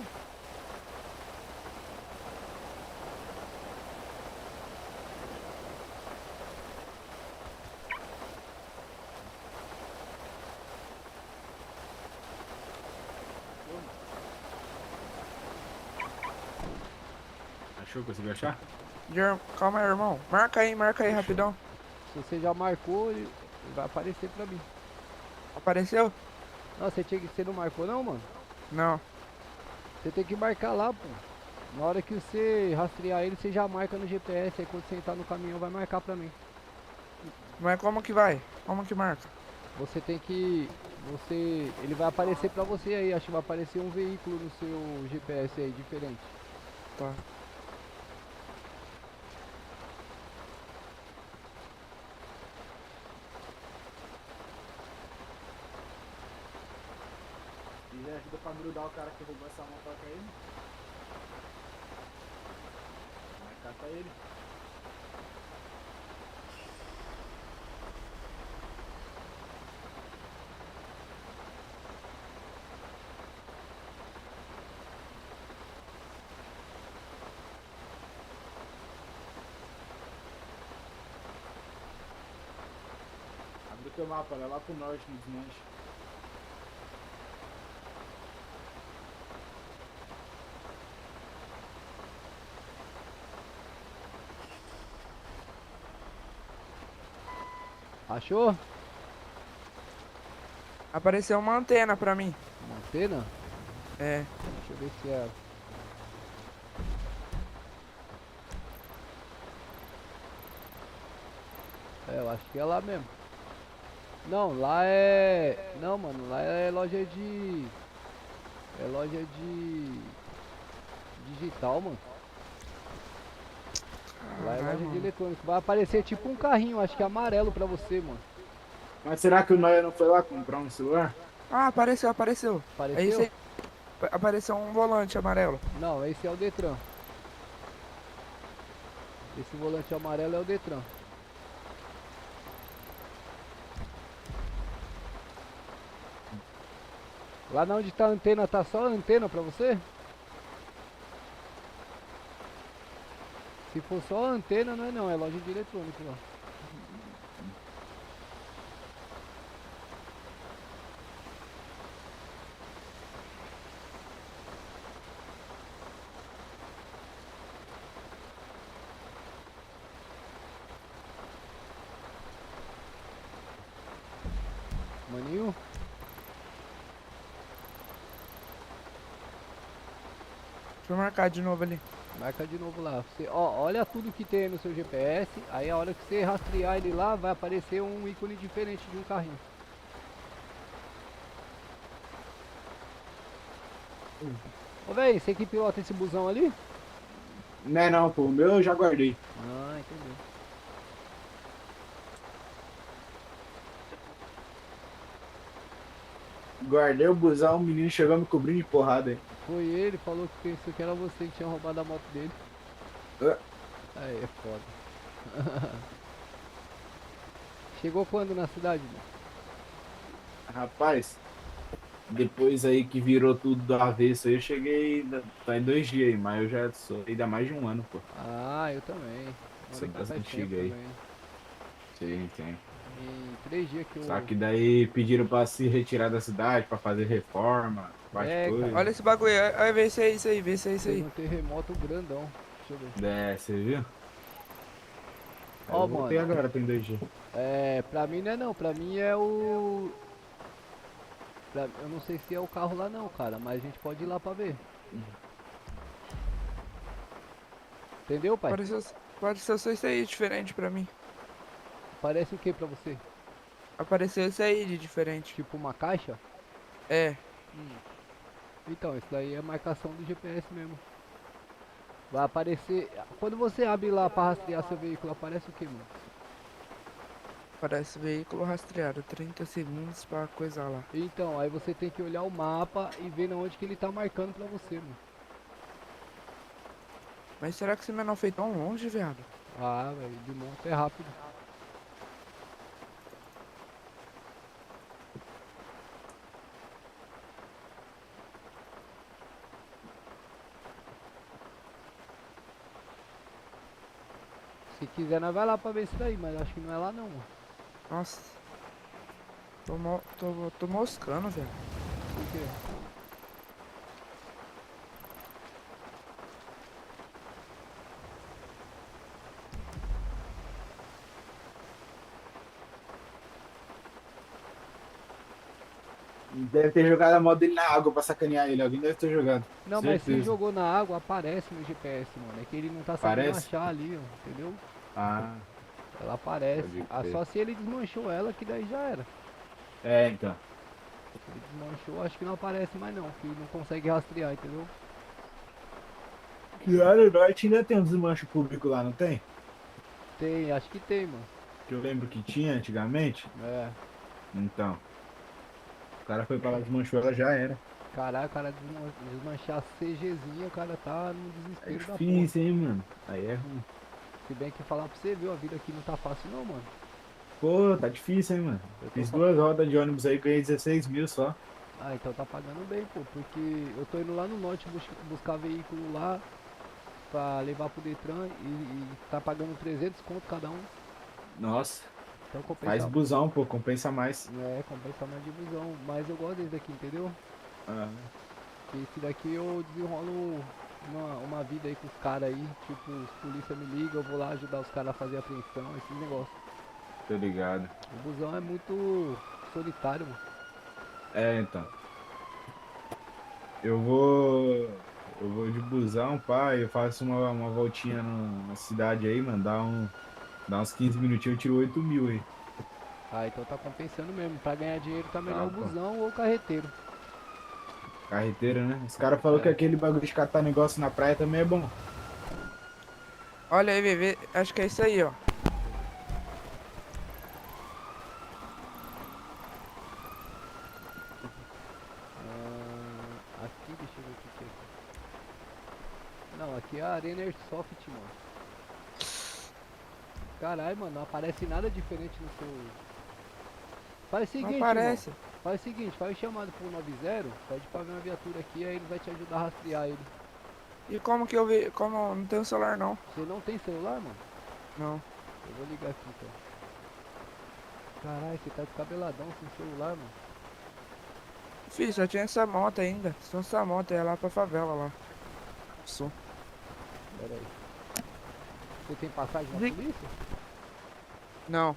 Achou? Conseguiu achar? Calma aí, irmão. Marca aí rapidão. Se você já marcou, ele vai aparecer pra mim. Apareceu? Não, você não marcou não, mano? Não. Você tem que marcar lá, pô. Na hora que você rastrear ele, você já marca no GPS. Aí quando você entrar no caminhão, vai marcar pra mim. Mas como que vai? Como que marca? Você tem que... Ele vai aparecer pra você aí. Acho que vai aparecer um veículo no seu GPS aí, diferente. Tá. E ajuda pra grudar o cara que roubou essa moto com ele. Vai catar ele. Abre o teu mapa, vai lá pro norte no desmanche. Achou? Apareceu uma antena pra mim. Uma antena? É. Deixa eu ver se é ela. É, eu acho que é lá mesmo. Não, lá é... Não, mano, lá é loja de... É loja de... Digital, mano. Lá é Caralho, loja de mano. eletrônico. Vai aparecer tipo um carrinho, acho que é amarelo pra você, mano. Mas será que o Noia não foi lá comprar um celular? Ah, apareceu. É Apareceu? isso aí. Apareceu um volante amarelo. Não, esse é o Detran. Esse volante amarelo é o Detran. Lá na onde tá a antena, tá só a antena pra você? Se for só a antena, não é não, é loja de eletrônico lá. Maninho? Deixa eu marcar de novo ali. Marca de novo lá. Você, ó, olha tudo que tem no seu GPS. Aí a hora que você rastrear ele lá, vai aparecer um ícone diferente de um carrinho. Ô véi, você que pilota esse busão ali? Não é não, pô. O meu eu já guardei. Ah, entendi. Guardei o busão, o menino chegou me cobrindo de porrada aí. Foi ele, falou que pensou que era você que tinha roubado a moto dele. Ah. Aí é foda. Chegou quando na cidade, mano? Rapaz, Depois aí que virou tudo do avesso, aí eu cheguei, tá em 2 dias aí, mas eu já sou aí dá mais de um ano, pô. Ah, eu também. Sou Morei aqui faz bastante tempo antigo aí. também. Sim, tem. Em 3 dias que Só eu. que daí pediram pra se retirar da cidade, pra fazer reforma, várias É, cara. Olha coisas. esse bagulho aí. Aí, vê se é isso aí, vê se é isso Teve aí. um terremoto grandão. Deixa eu ver. É, você viu? Aí Ó, eu voltei mano. agora, tem 2 dias. Pra mim não é não. Pra mim é o. Eu não sei se é o carro lá não, cara. Mas a gente pode ir lá pra ver. Entendeu, pai? Apareceu só isso aí diferente pra mim. Parece o que pra você? Apareceu isso aí de diferente. Tipo uma caixa? É. Então, isso daí é marcação do GPS mesmo. Vai aparecer. Quando você abre lá pra rastrear seu veículo, aparece o que, mano? Parece veículo rastreado. 30 segundos pra coisar lá. Então, aí você tem que olhar o mapa e ver na onde que ele tá marcando pra você, mano. Mas será que esse menor foi tão longe, viado? Ah, velho, de moto é rápido. Se quiser, nós vai lá pra ver isso daí, mas acho que não é lá não, mano. Nossa. Tô moscando, velho. Por quê? Deve ter jogado a moto dele na água pra sacanear ele. Alguém deve ter jogado. Não, mas se Certeza. jogou na água, aparece no GPS, mano. É que ele não tá sabendo Aparece? achar ali, ó, entendeu? Ah, Ela aparece. Pode Ah, crer. só se ele desmanchou ela, que daí já era. é, então. Se ele desmanchou, acho que não aparece mais não, que não consegue rastrear, entendeu? Que área norte ainda tem um desmanche público lá, não tem? Tem, acho que tem, mano. Que eu lembro que tinha antigamente. É. Então. O cara foi pra lá, desmanchou, ela já era. Caralho, o cara desmanchar a CGzinha, o cara tá no É desespero da porra. difícil, hein, mano. Aí é ruim. Se bem que falar pra você, viu, a vida aqui não tá fácil não, mano. Pô, tá difícil, hein, mano. Eu tô Fiz fa- 2 rodas de ônibus aí, ganhei 16 mil só. Ah, então tá pagando bem, pô, porque eu tô indo lá no norte buscar veículo lá pra levar pro Detran e tá pagando 300 conto cada um. Nossa, Então faz compensa, busão, pô, compensa mais. compensa mais de busão. Mas eu gosto desse daqui, entendeu? Ah, Que esse daqui eu desenrolo uma vida aí com os caras aí, tipo, os polícia me ligam, eu vou lá ajudar os caras a fazer apreensão, esses negócios. tô ligado. O busão é muito solitário, mano. É, então. Eu vou. Eu vou de busão, pai. Eu faço uma voltinha na cidade aí, mano. Dá uns 15 minutinhos, eu tiro 8 mil aí. Ah, então tá compensando mesmo. Pra ganhar dinheiro tá melhor o Tá, pô. busão ou o carreteiro. Carreteira, né? Os caras falaram É. que aquele bagulho de catar negócio na praia também é bom. Olha aí, Vê. Acho que é isso aí, ó. Aqui, deixa eu ver o que que é aqui. Não, aqui é a Arena Airsoft, mano. Caralho, mano, não aparece nada diferente no seu... Faz o Não seguinte, aparece. irmão. Faz o seguinte, faz o chamado pro 90, pede pra ver uma viatura aqui, aí ele vai te ajudar a rastrear ele. E como que eu vi? Como não tenho celular não? Você não tem celular, mano? Não. Eu vou ligar aqui, então. Caralho, você tá descabeladão sem celular, mano. Fiz, só tinha essa moto ainda. Só essa moto é lá pra favela lá. Sou. Pera aí. Você tem passagem na Vi- polícia? Não.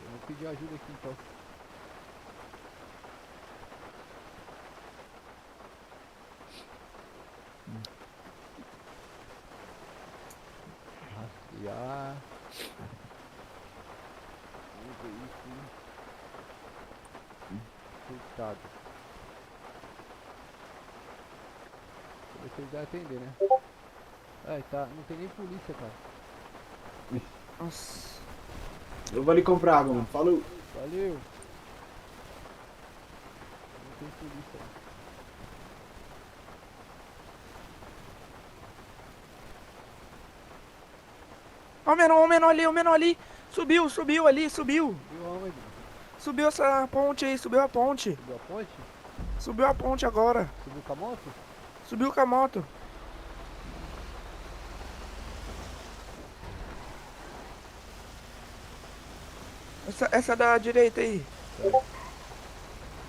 Eu vou pedir ajuda aqui, então. Rastrear. Um veículo. Furtado. Deixa eu ver se eles vão atender, né? É, tá. Não tem nem polícia, cara. Nossa. Eu vou ali comprar água, mano. Falou. Valeu! Não tem polícia. Ó o menor ali. Subiu ali, subiu. Viu aonde? Subiu essa ponte aí, subiu a ponte. Subiu a ponte? Subiu a ponte agora. Subiu com a moto? Subiu com a moto. Essa da direita aí.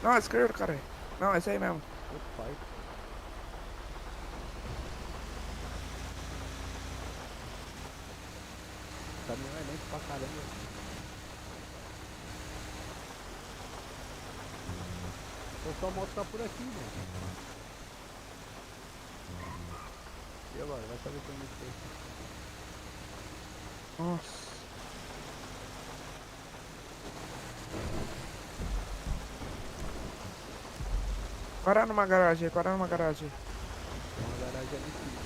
Não, a esquerda, cara. Não, essa aí mesmo. Opa, o caminhão é lento pra caramba. Então sua moto tá por aqui, mano. E agora? Vai saber como é que é. Nossa. Parar numa garagem, parar numa garagem. Tem uma garagem ali em cima.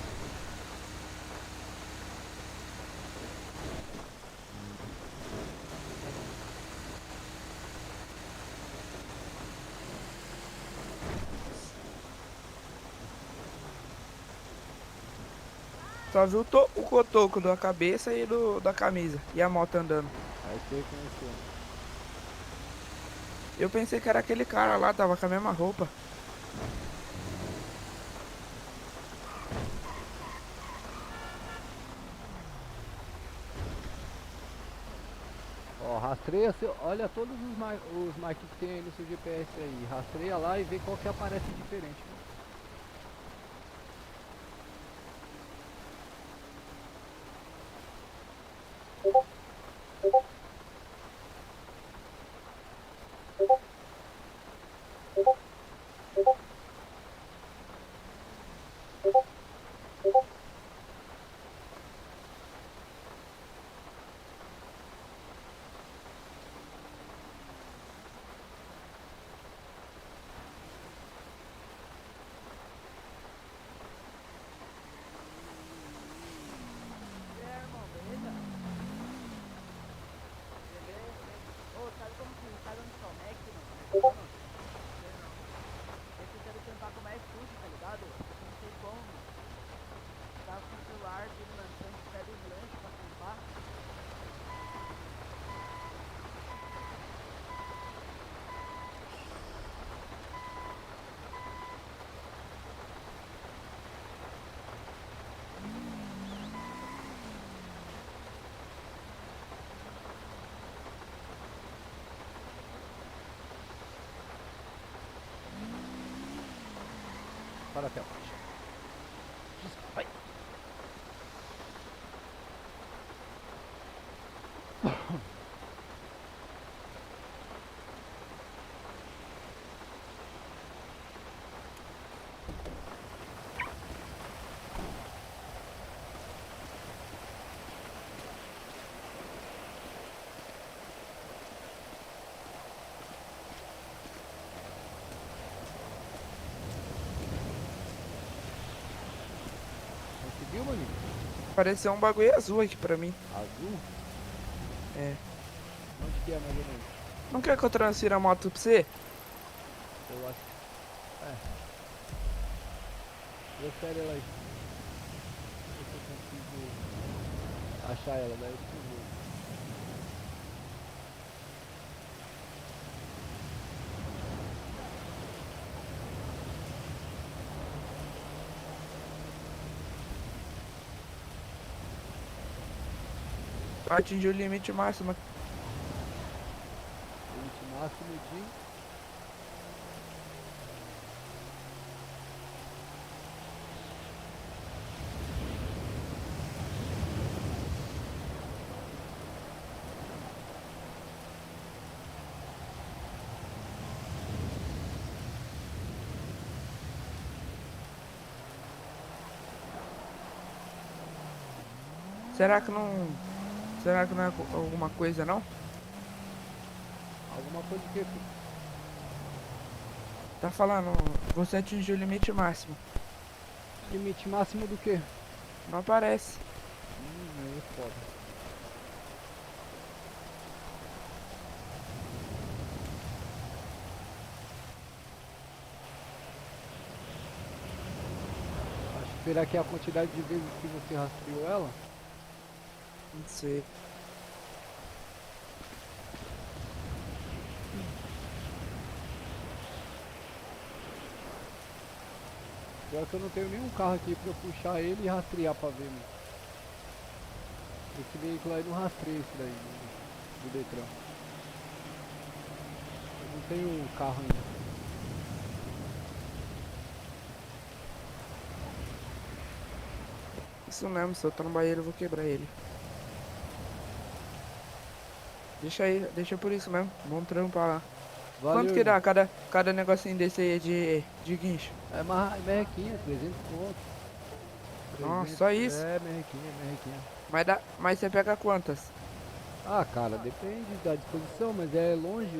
Só viu o cotoco da cabeça e da camisa. E a moto andando. Aí você reconheceu. Eu pensei que era aquele cara lá, tava com a mesma roupa. Ó, rastreia, olha todos os marcos que tem aí no seu GPS aí. Rastreia lá e vê qual que aparece diferente. Para até baixo. Vai. Conseguiu, maninho? Pareceu um bagulho azul aqui pra mim. Azul? É. Onde que é mais ou menos? Não quer que eu transfira a moto pra você? Eu acho. É. Transfere ela aí. Ver se eu consigo achar ela, daí eu te vou. Atingiu o limite máximo. Limite máximo de. Será que não. Será que não é alguma coisa não? Alguma coisa que. Tá falando, você atingiu o limite máximo. Limite máximo do que? Não aparece. Aí é foda. Acho que será que é a quantidade de vezes que você rastreou ela? Não sei. Pior que eu não tenho nenhum carro aqui pra eu puxar ele e rastrear pra ver, mano. Esse veículo aí não rastreia isso daí, do Detran. Eu não tenho carro ainda. Isso mesmo, se eu tô no banheiro eu vou quebrar ele. Deixa aí, deixa por isso mesmo. Vamos trampar lá. Valeu, Quanto que dá cada negocinho desse aí de guincho? É merrequinha, 300 conto. Nossa, só isso? É, merrequinha, merrequinha. Mas você pega quantas? Ah, cara, depende da disposição, mas é longe,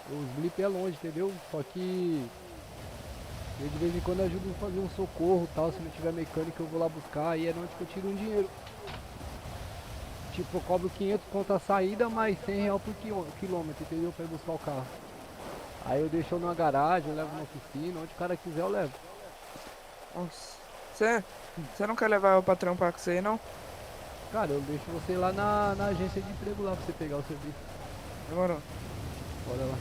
os blip é longe, entendeu? Só que eu de vez em quando ajudo a fazer um socorro e tal, se não tiver mecânico eu vou lá buscar, aí é onde que eu tiro um dinheiro. Tipo, eu cobro 500 conto a saída, mais 100 real por quilômetro, entendeu? Pra ir buscar o carro. Aí eu deixo numa garagem, eu levo na oficina, onde o cara quiser eu levo. Nossa. Você não quer levar eu pra trampar com você aí, não? Cara, eu deixo você lá na agência de emprego lá pra você pegar o serviço. Demorou. Bora lá.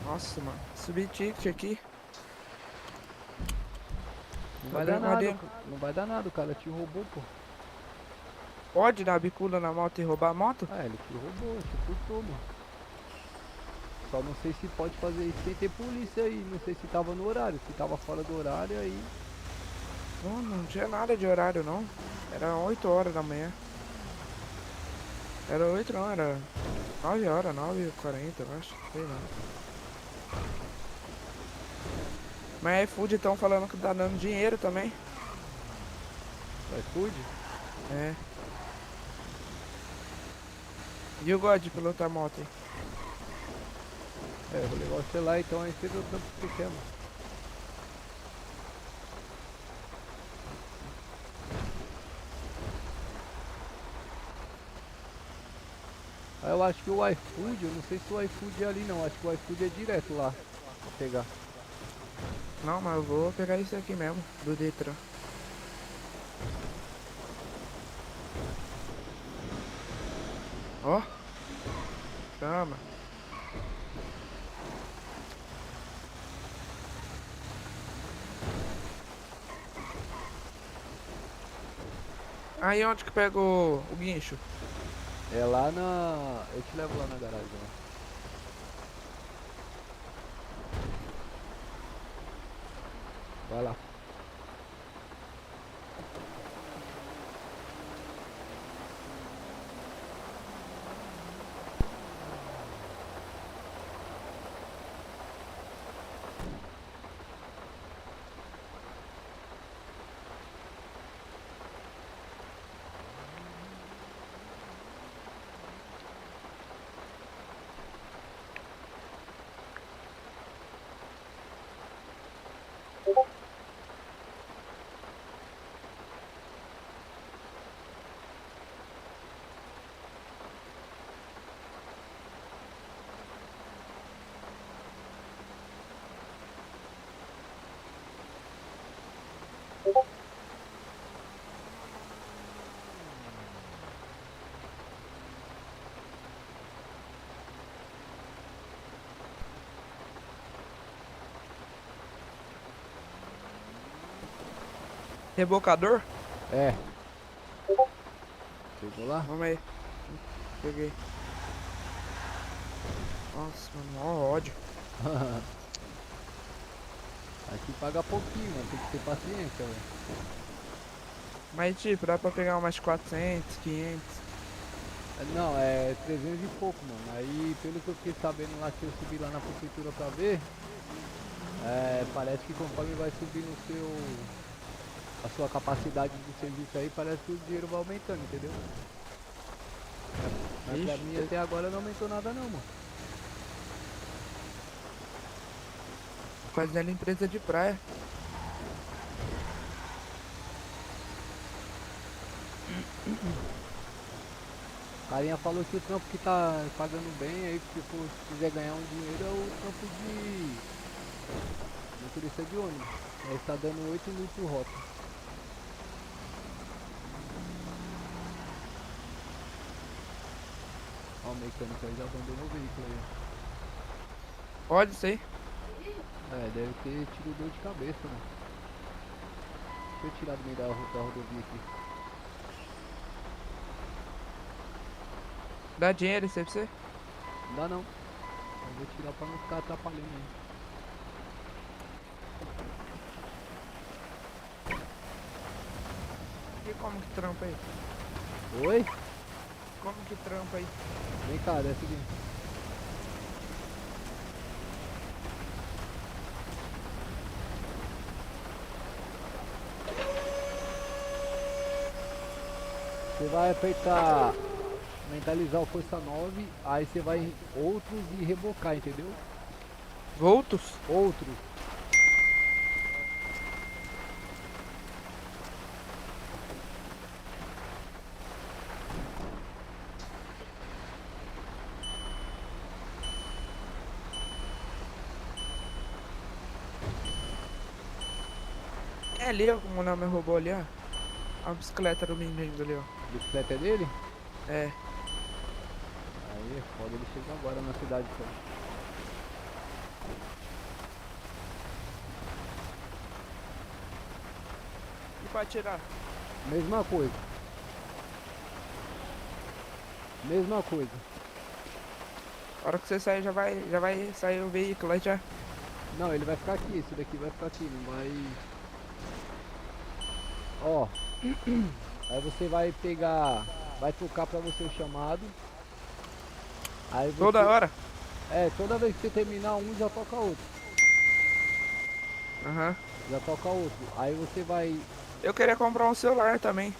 Nossa, mano. Subi ticket aqui. Não Tá vai bem, dar nada, Maria. não vai dar nada, o cara te roubou, pô. Pode dar bicuda na moto e roubar a moto? Ah, ele te roubou, te furtou, mano. Só não sei se pode fazer isso sem ter polícia aí, não sei se tava no horário, se tava fora do horário aí. Não tinha nada de horário, não. Era 8 horas da manhã. Era 8 não, era 9 horas, 9h40, eu acho. Sei lá. Mas a iFood estão falando que tá dando dinheiro também. iFood? É. E eu gosto de pilotar moto aí. É, vou levar você lá então, aí você vê o trampo que você quer, mano. Aí eu acho que o iFood, eu não sei se o iFood é ali não, acho que o iFood é direto lá pra pegar. Não, mas eu vou pegar isso aqui mesmo, do Detran. Ó. Chama. Aí onde que pega o guincho? É lá na... eu te levo lá na garagem lá. Vai lá. Rebocador? É. Chegou lá? Vamos aí. Peguei. Nossa, mano, mó ódio. Aqui paga pouquinho, mano, tem que ter paciência, velho. Mas tipo, dá pra pegar umas 400, 500. Não, é 300 e pouco, mano. Aí, pelo que eu fiquei sabendo lá, que eu subi lá na prefeitura pra ver, parece que conforme vai subindo a sua capacidade de serviço aí, parece que o dinheiro vai aumentando, entendeu? Mas pra Ixi, mim até agora não aumentou nada não, mano. Fazendo empresa de praia. A carinha falou que o trampo que tá pagando bem aí, se quiser ganhar um dinheiro, é o trampo de motorista de ônibus. Aí está dando 8 mil por rota. Ó, o mecânico aí já abandonou o veículo aí. Pode ser. É, deve ter tido dor de cabeça, né? Deixa eu tirar do meio da rodovia aqui. Dá dinheiro isso aí pra você? Não dá não. Eu vou tirar pra não ficar atrapalhando aí. E como que trampa aí? Oi? Como que trampa aí? Vem cá, desce aqui. Você vai apertar mentalizar o força 9, aí você vai em outros e rebocar, entendeu? Voltos? Outros. É ali, ó, como o nome roubou ali, ó. A bicicleta do menino ali, ó. A bicicleta é dele? É. Aí é foda, ele chegou agora na cidade só. E pra tirar? Mesma coisa. Mesma coisa. A hora que você sair, já vai sair o veículo aí já. Não, ele vai ficar aqui, esse daqui vai ficar aqui, não vai... Ó. Aí você vai pegar... Vai tocar pra você o chamado. Aí você... Toda hora? É, toda vez que você terminar um, já toca outro. Aham. Já toca outro. Aí você vai... Eu queria comprar um celular também.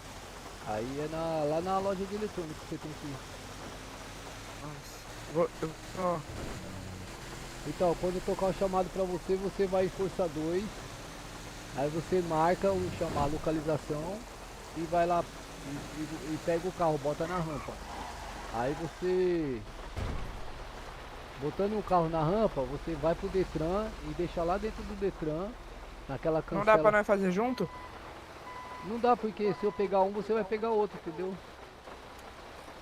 Aí é lá na loja de eletrônicos que você tem que ir. Nossa. Ó. Então, quando eu tocar o chamado pra você, você vai em força 2. Aí você marca o chamado, a localização. E vai lá e pega o carro, bota na rampa. Aí você... Botando o carro na rampa, você vai pro Detran e deixa lá dentro do Detran. Naquela cancela. Não dá pra nós fazer junto? Não dá, porque se eu pegar um, você vai pegar outro, entendeu?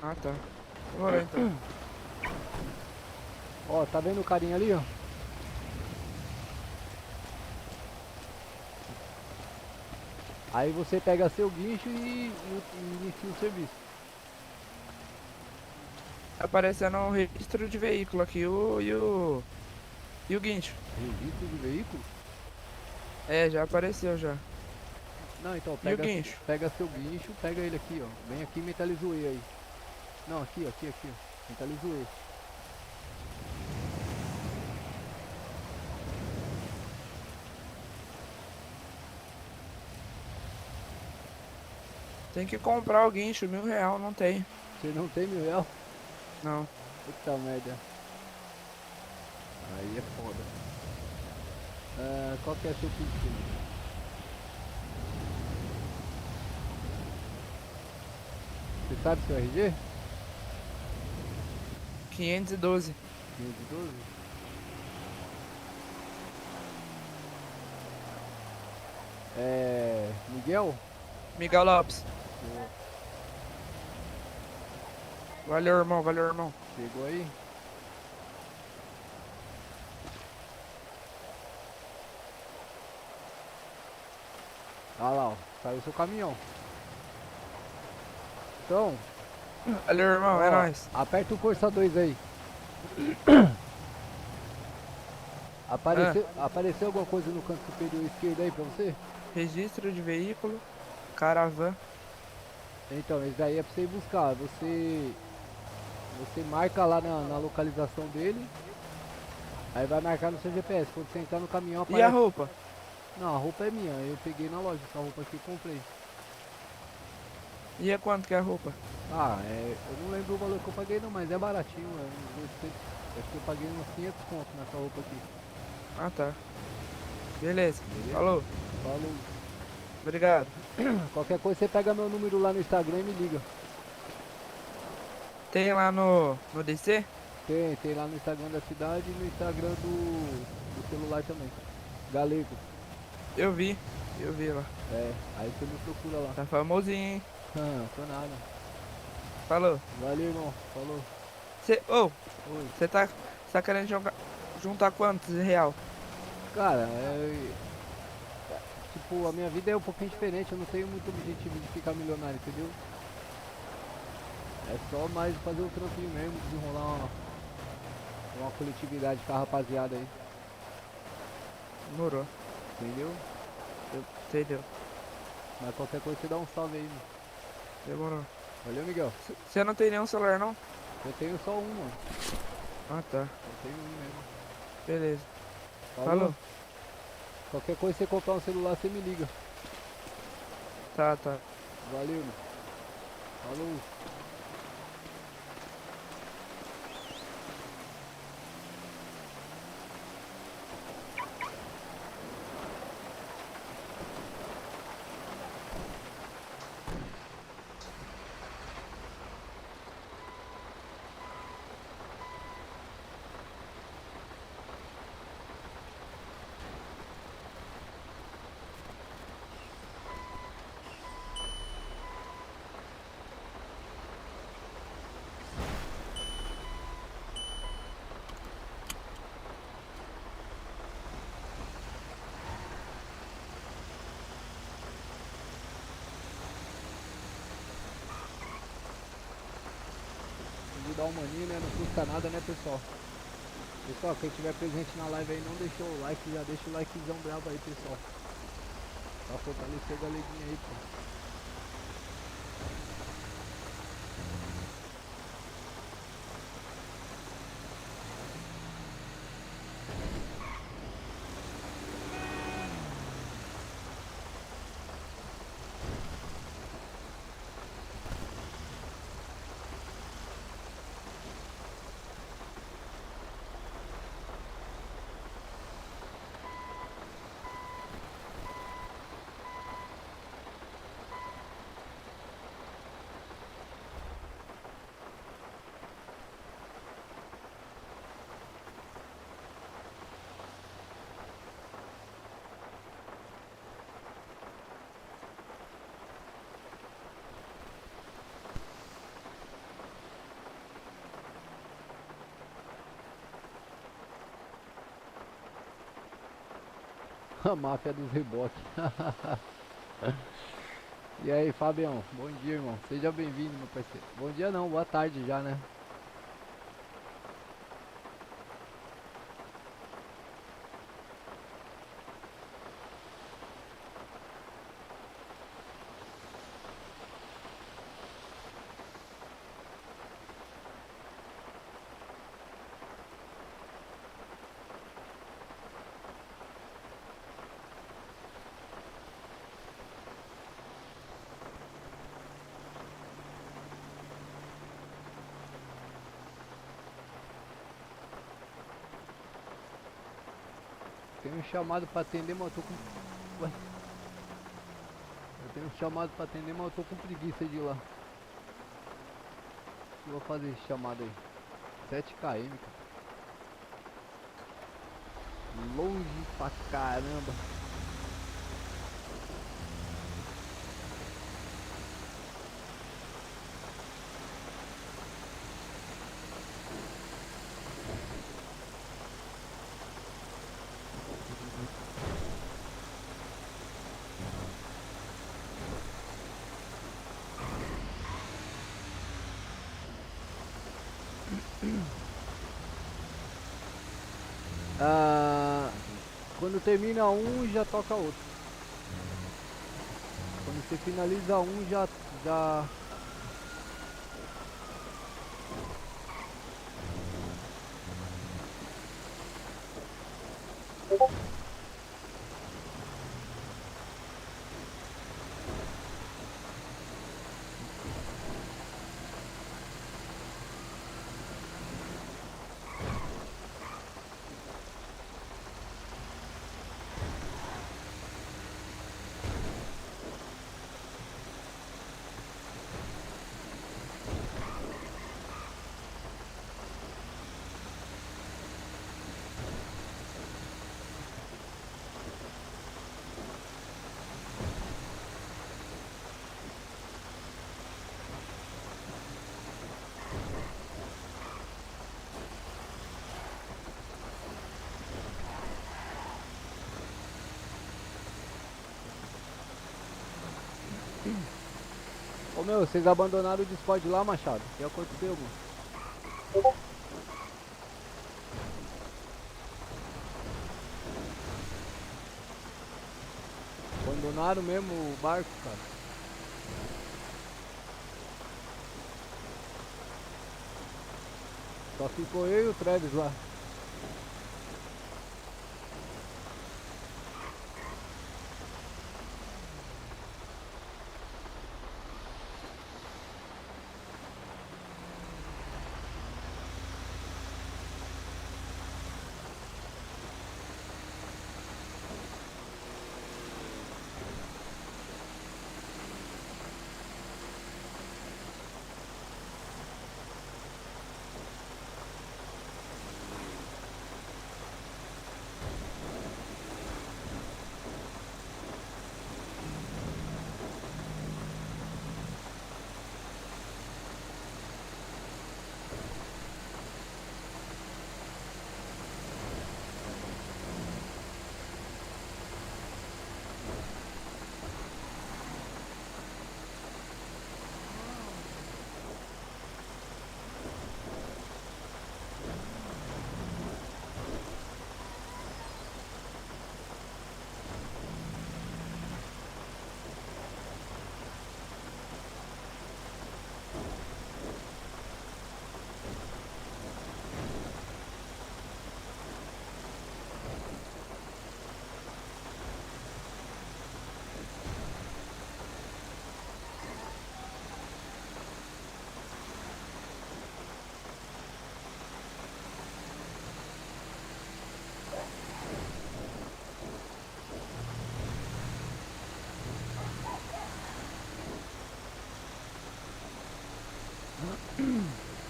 Ah, tá. Bora então. Ó, tá vendo o carinha ali, ó? Aí você pega seu guincho e inicia o serviço. Tá aparecendo um registro de veículo aqui, e o guincho. Registro de veículo? É, já apareceu já. Não, então E o pega, guincho? pega seu guincho, pega ele aqui, ó. Vem aqui e mentaliza o E aí. Não, aqui, ó. Mentaliza o E. Tem que comprar o guincho, R$1.000, não tem. Você não tem R$1.000? Não. Puta merda. Aí é foda. Qual que é seu pedido? Você sabe seu RG? 512. 512? Miguel? Miguel Lopes. Boa. Valeu, irmão, valeu, irmão. Chegou aí? Olha lá, ó. Saiu seu caminhão. Então, Valeu, irmão, é ó, nóis. aperta o força 2 aí. Apareceu alguma coisa no canto superior esquerdo aí pra você? Registro de veículo, caravan. Então, esse daí é pra você ir buscar. Você marca lá na localização dele. Aí vai marcar no seu GPS. Quando você entrar no caminhão, E a roupa? Não, a roupa é minha. Eu peguei na loja essa roupa aqui e comprei. E a quanto que é a roupa? Eu não lembro o valor que eu paguei não, mas é baratinho. Acho que eu paguei uns 500 conto nessa roupa aqui. Ah, tá. Beleza. Beleza? Falou. Falou. Obrigado. Qualquer coisa você pega meu número lá no Instagram e me liga. Tem lá no DC? Tem lá no Instagram da cidade e no Instagram do celular também. Galego. Eu vi lá. É, aí você me procura lá. Tá famosinho, hein? Tô nada. Falou. Valeu, irmão. Falou. Ô, Oi. você tá querendo juntar quantos real? Cara, tipo, a minha vida é um pouquinho diferente. Eu não tenho muito objetivo de ficar milionário, entendeu? É só mais fazer o trampinho mesmo, desenrolar uma coletividade com a rapaziada aí. Demorou. Entendeu? Entendeu? Mas qualquer coisa você dá um salve aí, mano. Demorou. Valeu, Miguel. Você não tem nenhum celular, não? Eu tenho só um, mano. Ah, tá. Eu tenho um mesmo. Beleza. Falou? Qualquer coisa você comprar um celular, você me liga. Tá. Valeu, mano. Falou. Ajudar o maninho, né? Não custa nada, né, pessoal? Pessoal, quem tiver presente na live aí, não deixou o like, já deixa o likezão bravo aí, pessoal. Pra fortalecer a galeguinha aí, pô. A máfia dos reboques. E aí, Fabião? Bom dia, irmão. Seja bem-vindo, meu parceiro. Bom dia não, boa tarde já, né? Tem um chamado pra atender, mas eu tô com... Ué? Eu tenho um chamado pra atender, mas eu tô com preguiça de ir lá. Eu vou fazer esse chamado aí. 7 km, cara. Longe pra caramba. Quando termina um, já toca outro. Quando você finaliza um, já... Ô meu, vocês abandonaram o Discord lá, Machado? O que aconteceu, mano? Abandonaram mesmo o barco, cara. Só ficou eu e o Travis lá.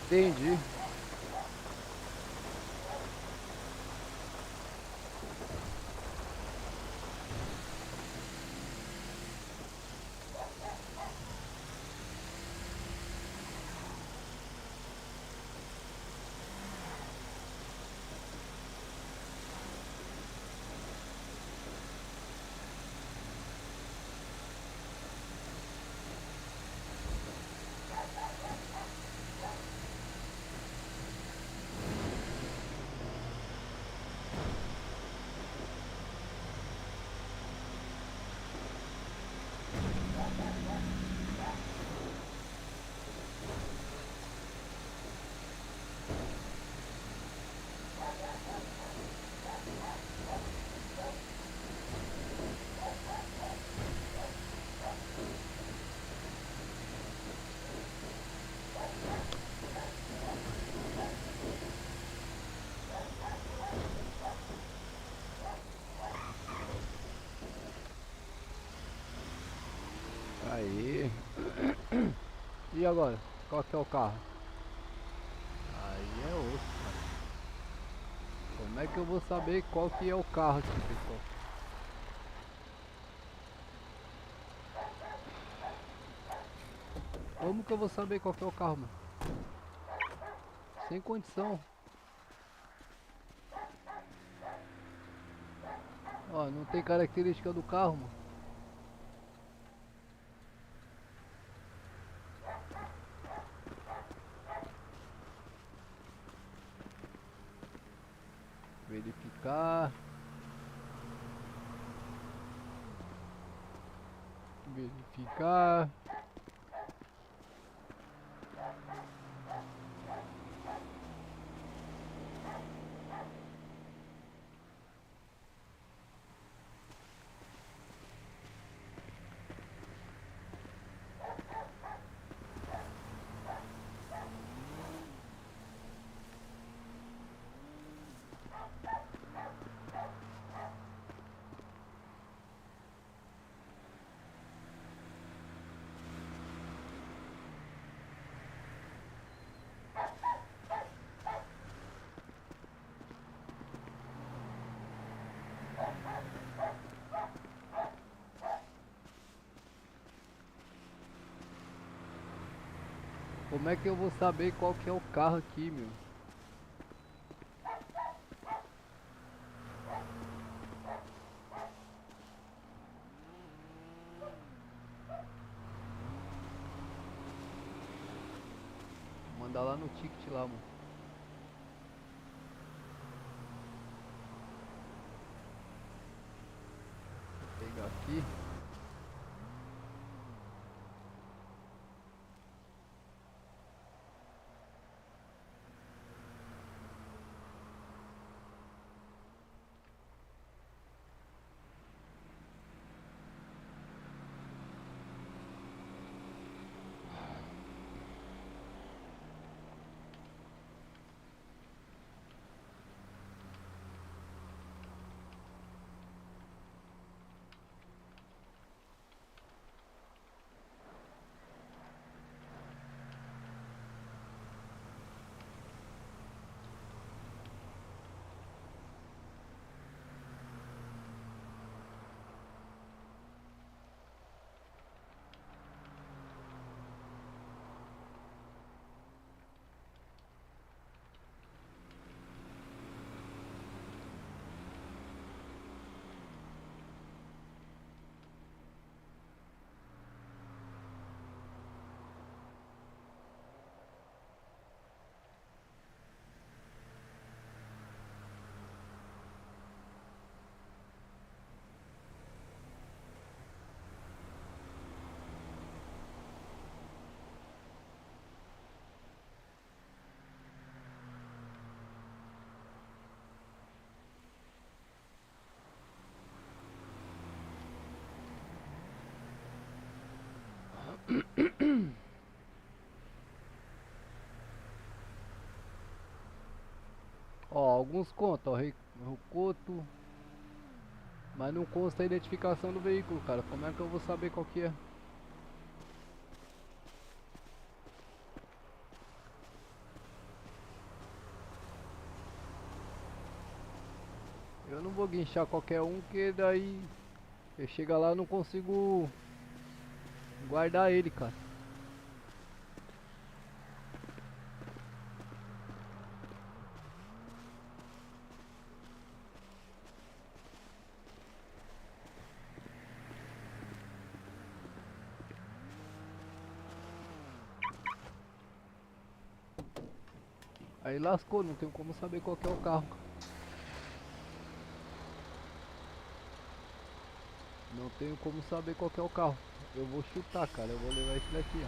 Entendi. Aí. E agora? Qual que é o carro? Aí é osso, cara. Como é que eu vou saber qual que é o carro aqui, pessoal? Como que eu vou saber qual que é o carro, mano? Sem condição. Ó, não tem característica do carro, mano. Verificar. Verificar. Como é que eu vou saber qual que é o carro aqui, meu? mandar lá no ticket lá, mano. Vou pegar aqui. Ó, alguns contam, ó, Rocoto, mas não consta a identificação do veículo, cara. Como é que eu vou saber qual que é? Eu não vou guinchar qualquer um, que daí eu chego lá e não consigo guardar ele, cara. Aí lascou, não tenho como saber qual que é o carro. Não tenho como saber qual que é o carro. Eu vou chutar, cara. Eu vou levar esse daqui, ó.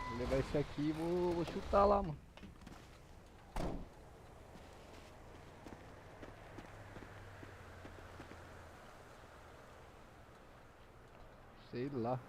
Vou levar esse aqui e vou chutar lá, mano. Sei lá.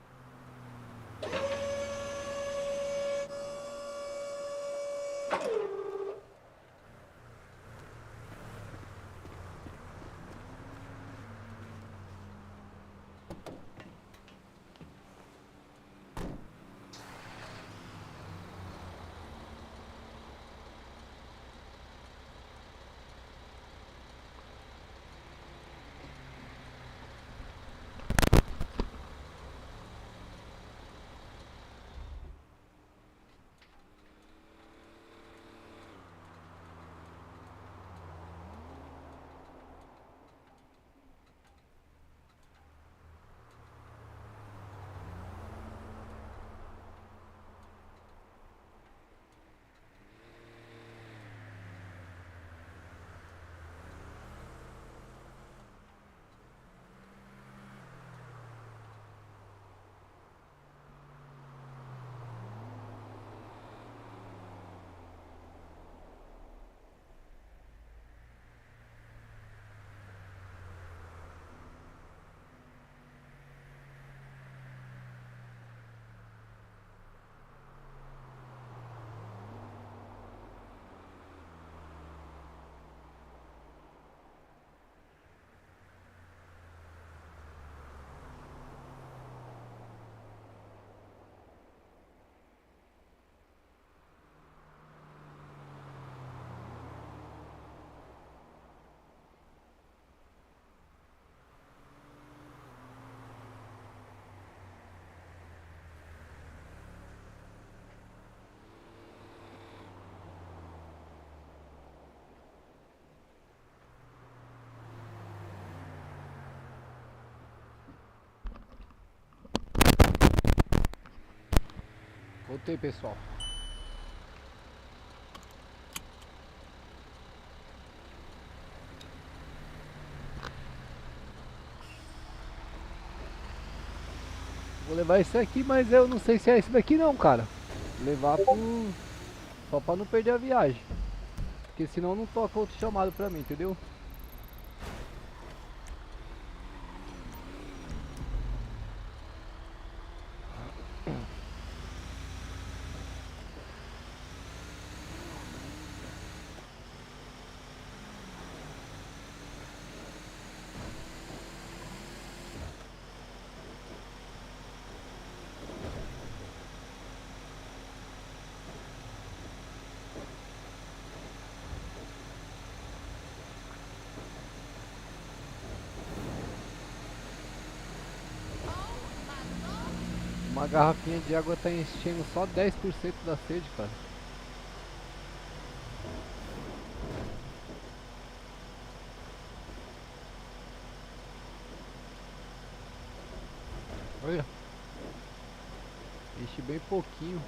Voltei, pessoal. Vou levar esse aqui, mas eu não sei se é esse daqui não, cara. Vou levar pro... só pra não perder a viagem. Porque senão não toca outro chamado pra mim, entendeu? Uma garrafinha de água tá enchendo só 10% da sede, cara. Olha. Enche bem pouquinho.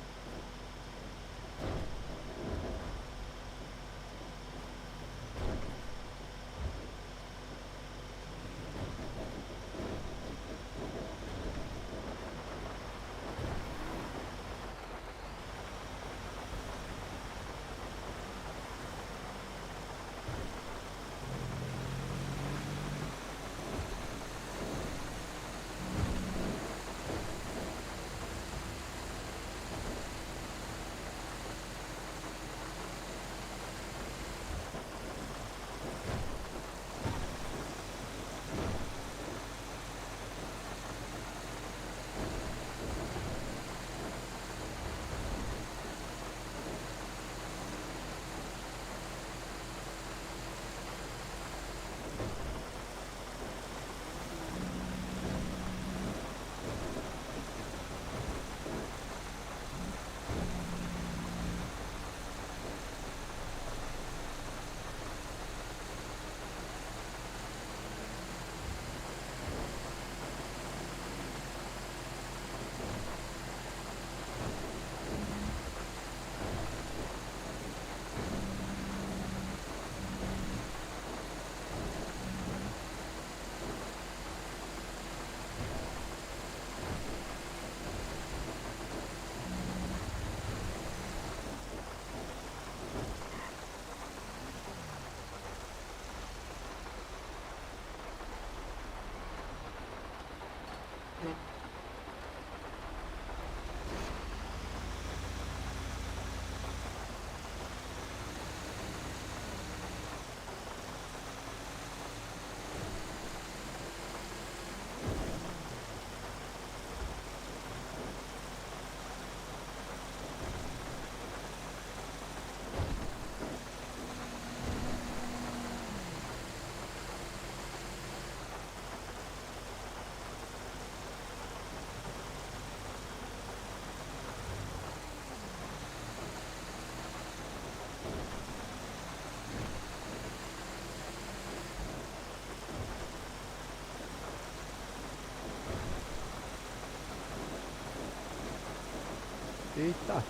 Eita.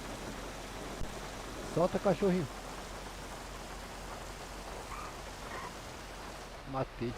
Solta, cachorrinho. Matei.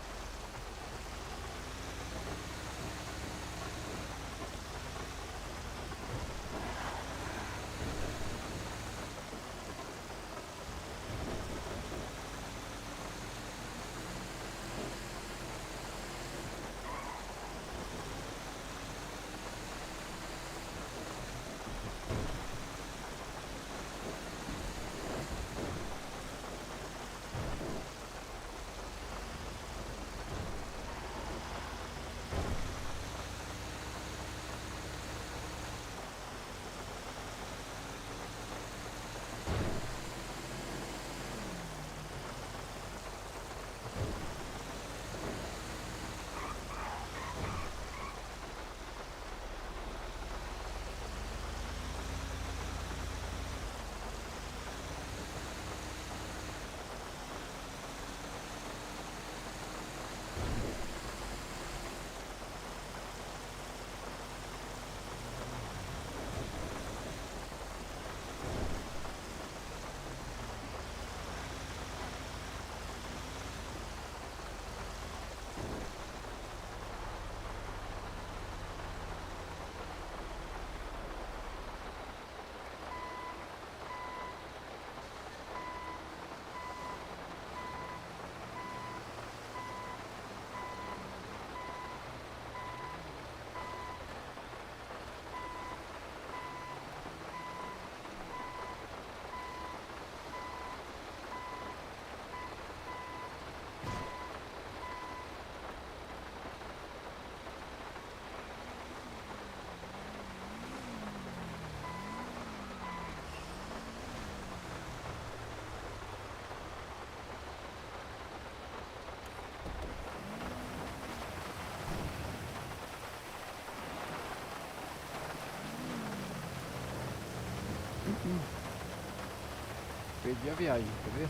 Perdi a viagem, quer ver?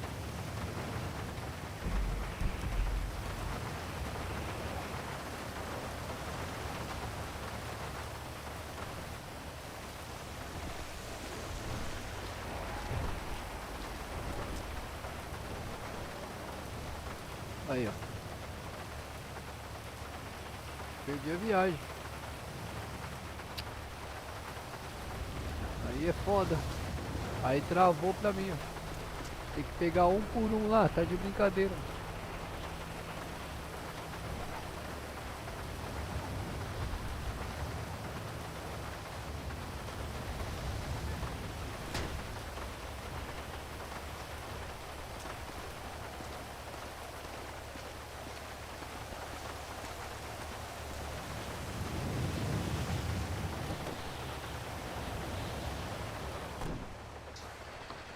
Aí, ó. Perdi a viagem. Aí é foda. Aí travou pra mim, ó. Tem que pegar um por um lá, tá de brincadeira.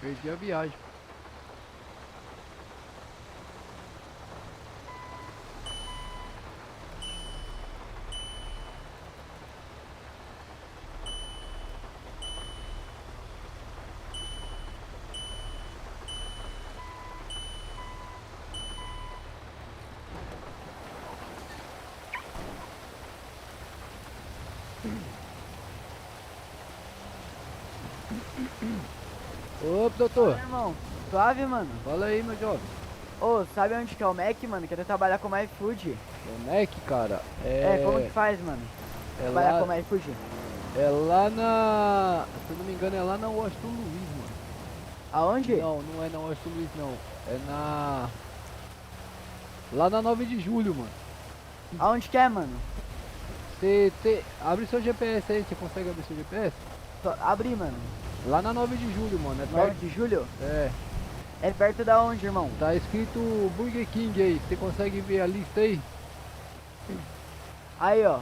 Perdi a viagem. Ô, doutor, Irmão, suave, mano. fala aí, meu jovem. Ô, sabe onde que é o Mac, mano? Quero trabalhar como iFood. O Mac, cara, Como que faz, mano? é Trabalhar lá, como iFood. é lá na, se eu não me engano, é lá na Washington Luiz, mano. Aonde? Não, não é na Washington Luiz, não. É na, lá na 9 de julho, mano. Aonde que é, mano? Você abre seu GPS aí, você consegue abrir seu GPS? Só abri, mano. Lá na 9 de julho, mano, é 9 perto, de julho? é, É perto da onde, irmão? tá escrito Burger King aí, você consegue ver a lista aí? Aí, ó.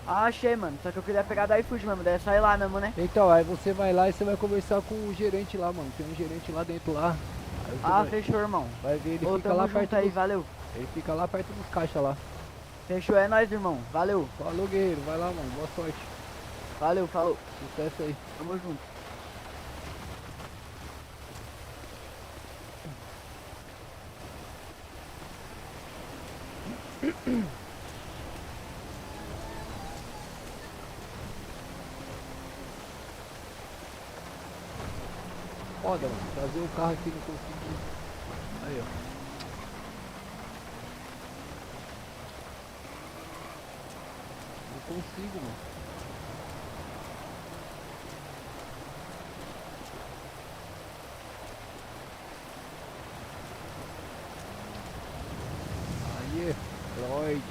Ah, achei, mano. Só que eu queria pegar da iFood mesmo. Daí é só ir lá mesmo, né? Então, aí você vai lá e você vai conversar com o gerente lá, mano. Tem um gerente lá dentro lá. Aí você Ah, vai, fechou, irmão. vai ver, ele Ô, fica tamo lá junto perto aí, dos, valeu. ele fica lá perto dos caixas lá. Fechou, é nóis, irmão. Valeu. Falou, guerreiro, vai lá, mano. Boa sorte. Valeu, falou. Sucesso aí. Tamo junto. Foda, mano. Trazer o carro aqui não consegui. Aí, ó. Não consigo, mano. Aí, Floyd.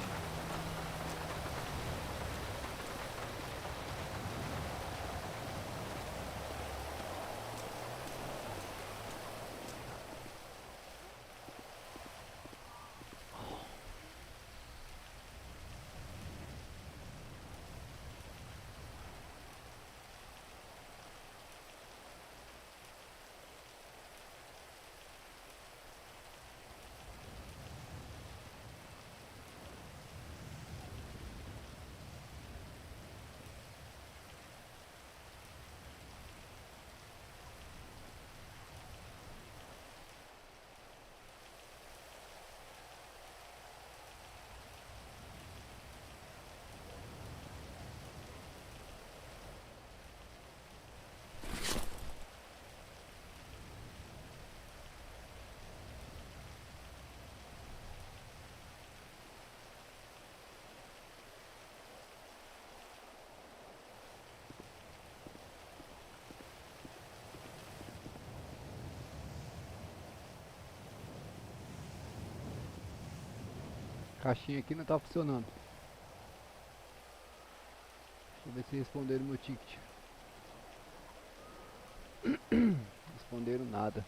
Caixinha aqui não tá funcionando. Deixa eu ver se responderam meu ticket. Responderam nada.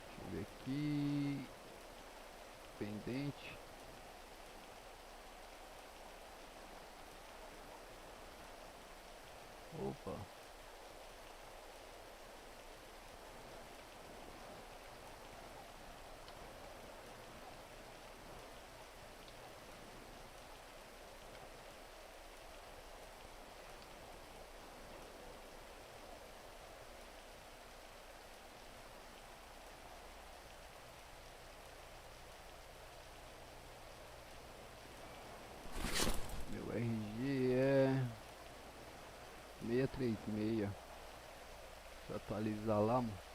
Deixa eu ver aqui. Pendente. Opa. Deixa eu atualizar lá, mano.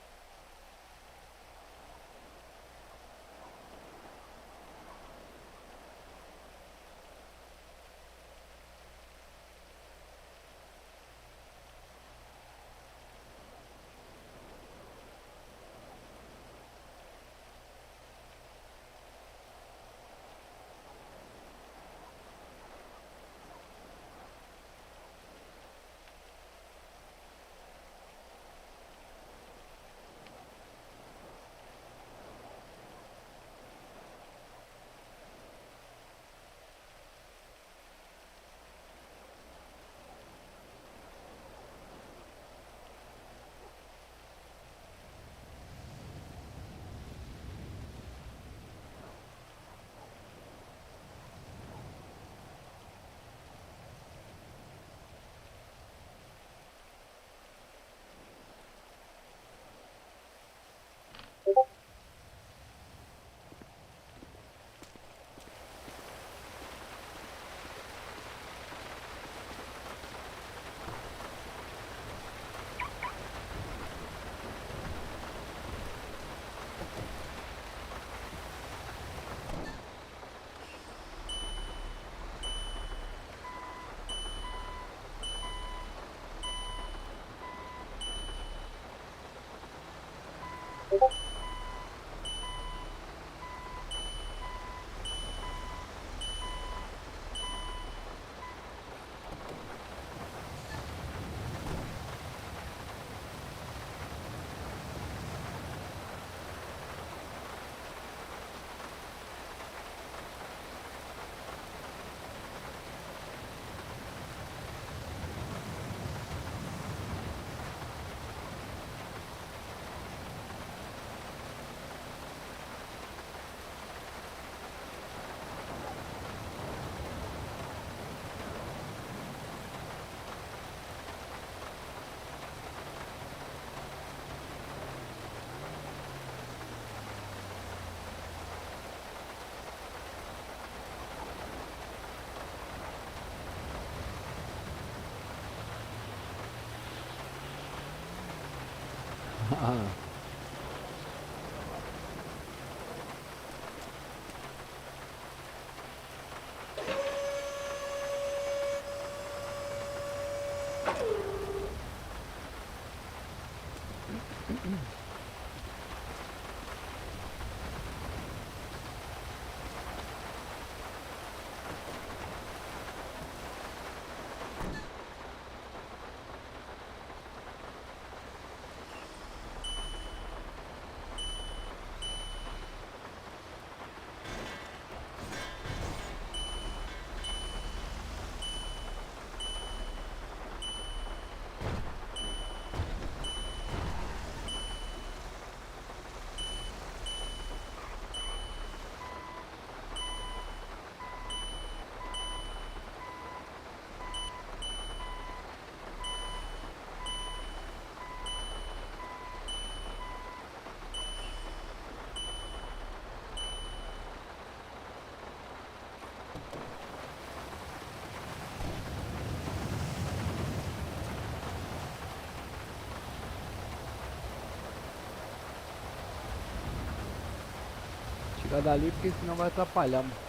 Tira dali porque senão vai atrapalhar, mano.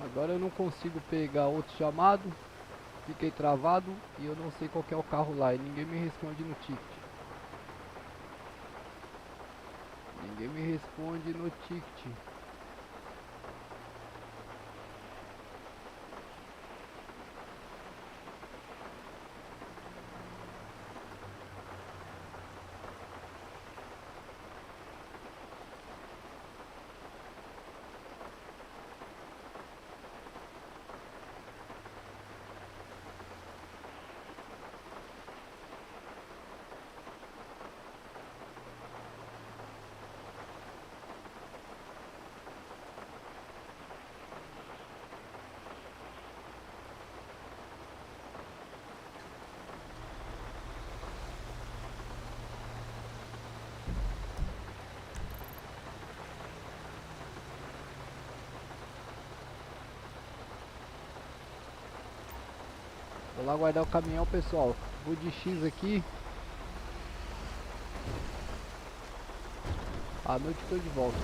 Agora eu não consigo pegar outro chamado. Fiquei travado e eu não sei qual que é o carro lá e ninguém me responde no ticket. Ninguém me responde no ticket. Vou lá guardar o caminhão, pessoal. Vou de X aqui. À noite tô de volta.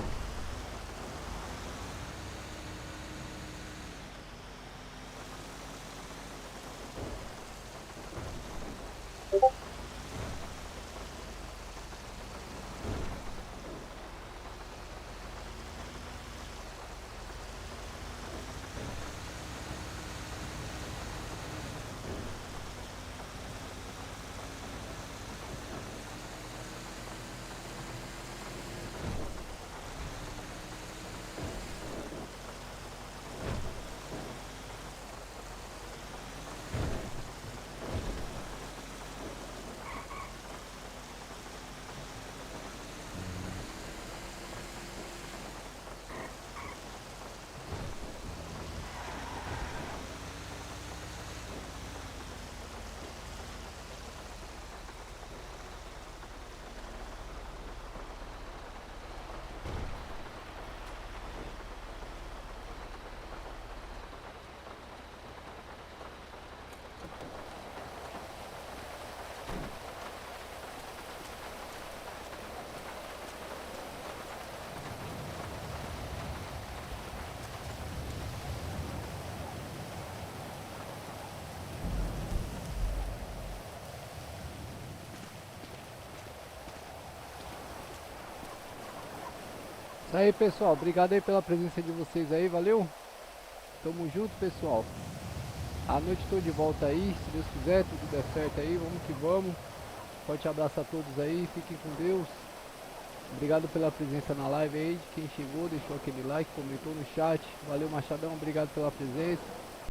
Isso aí, pessoal, obrigado aí pela presença de vocês aí, valeu? Tamo junto, pessoal. À noite tô de volta aí, se Deus quiser, tudo der certo aí, vamos que vamos. Forte abraço a todos aí, fiquem com Deus. Obrigado pela presença na live aí, de quem chegou, deixou aquele like, comentou no chat. Valeu, Machadão, obrigado pela presença.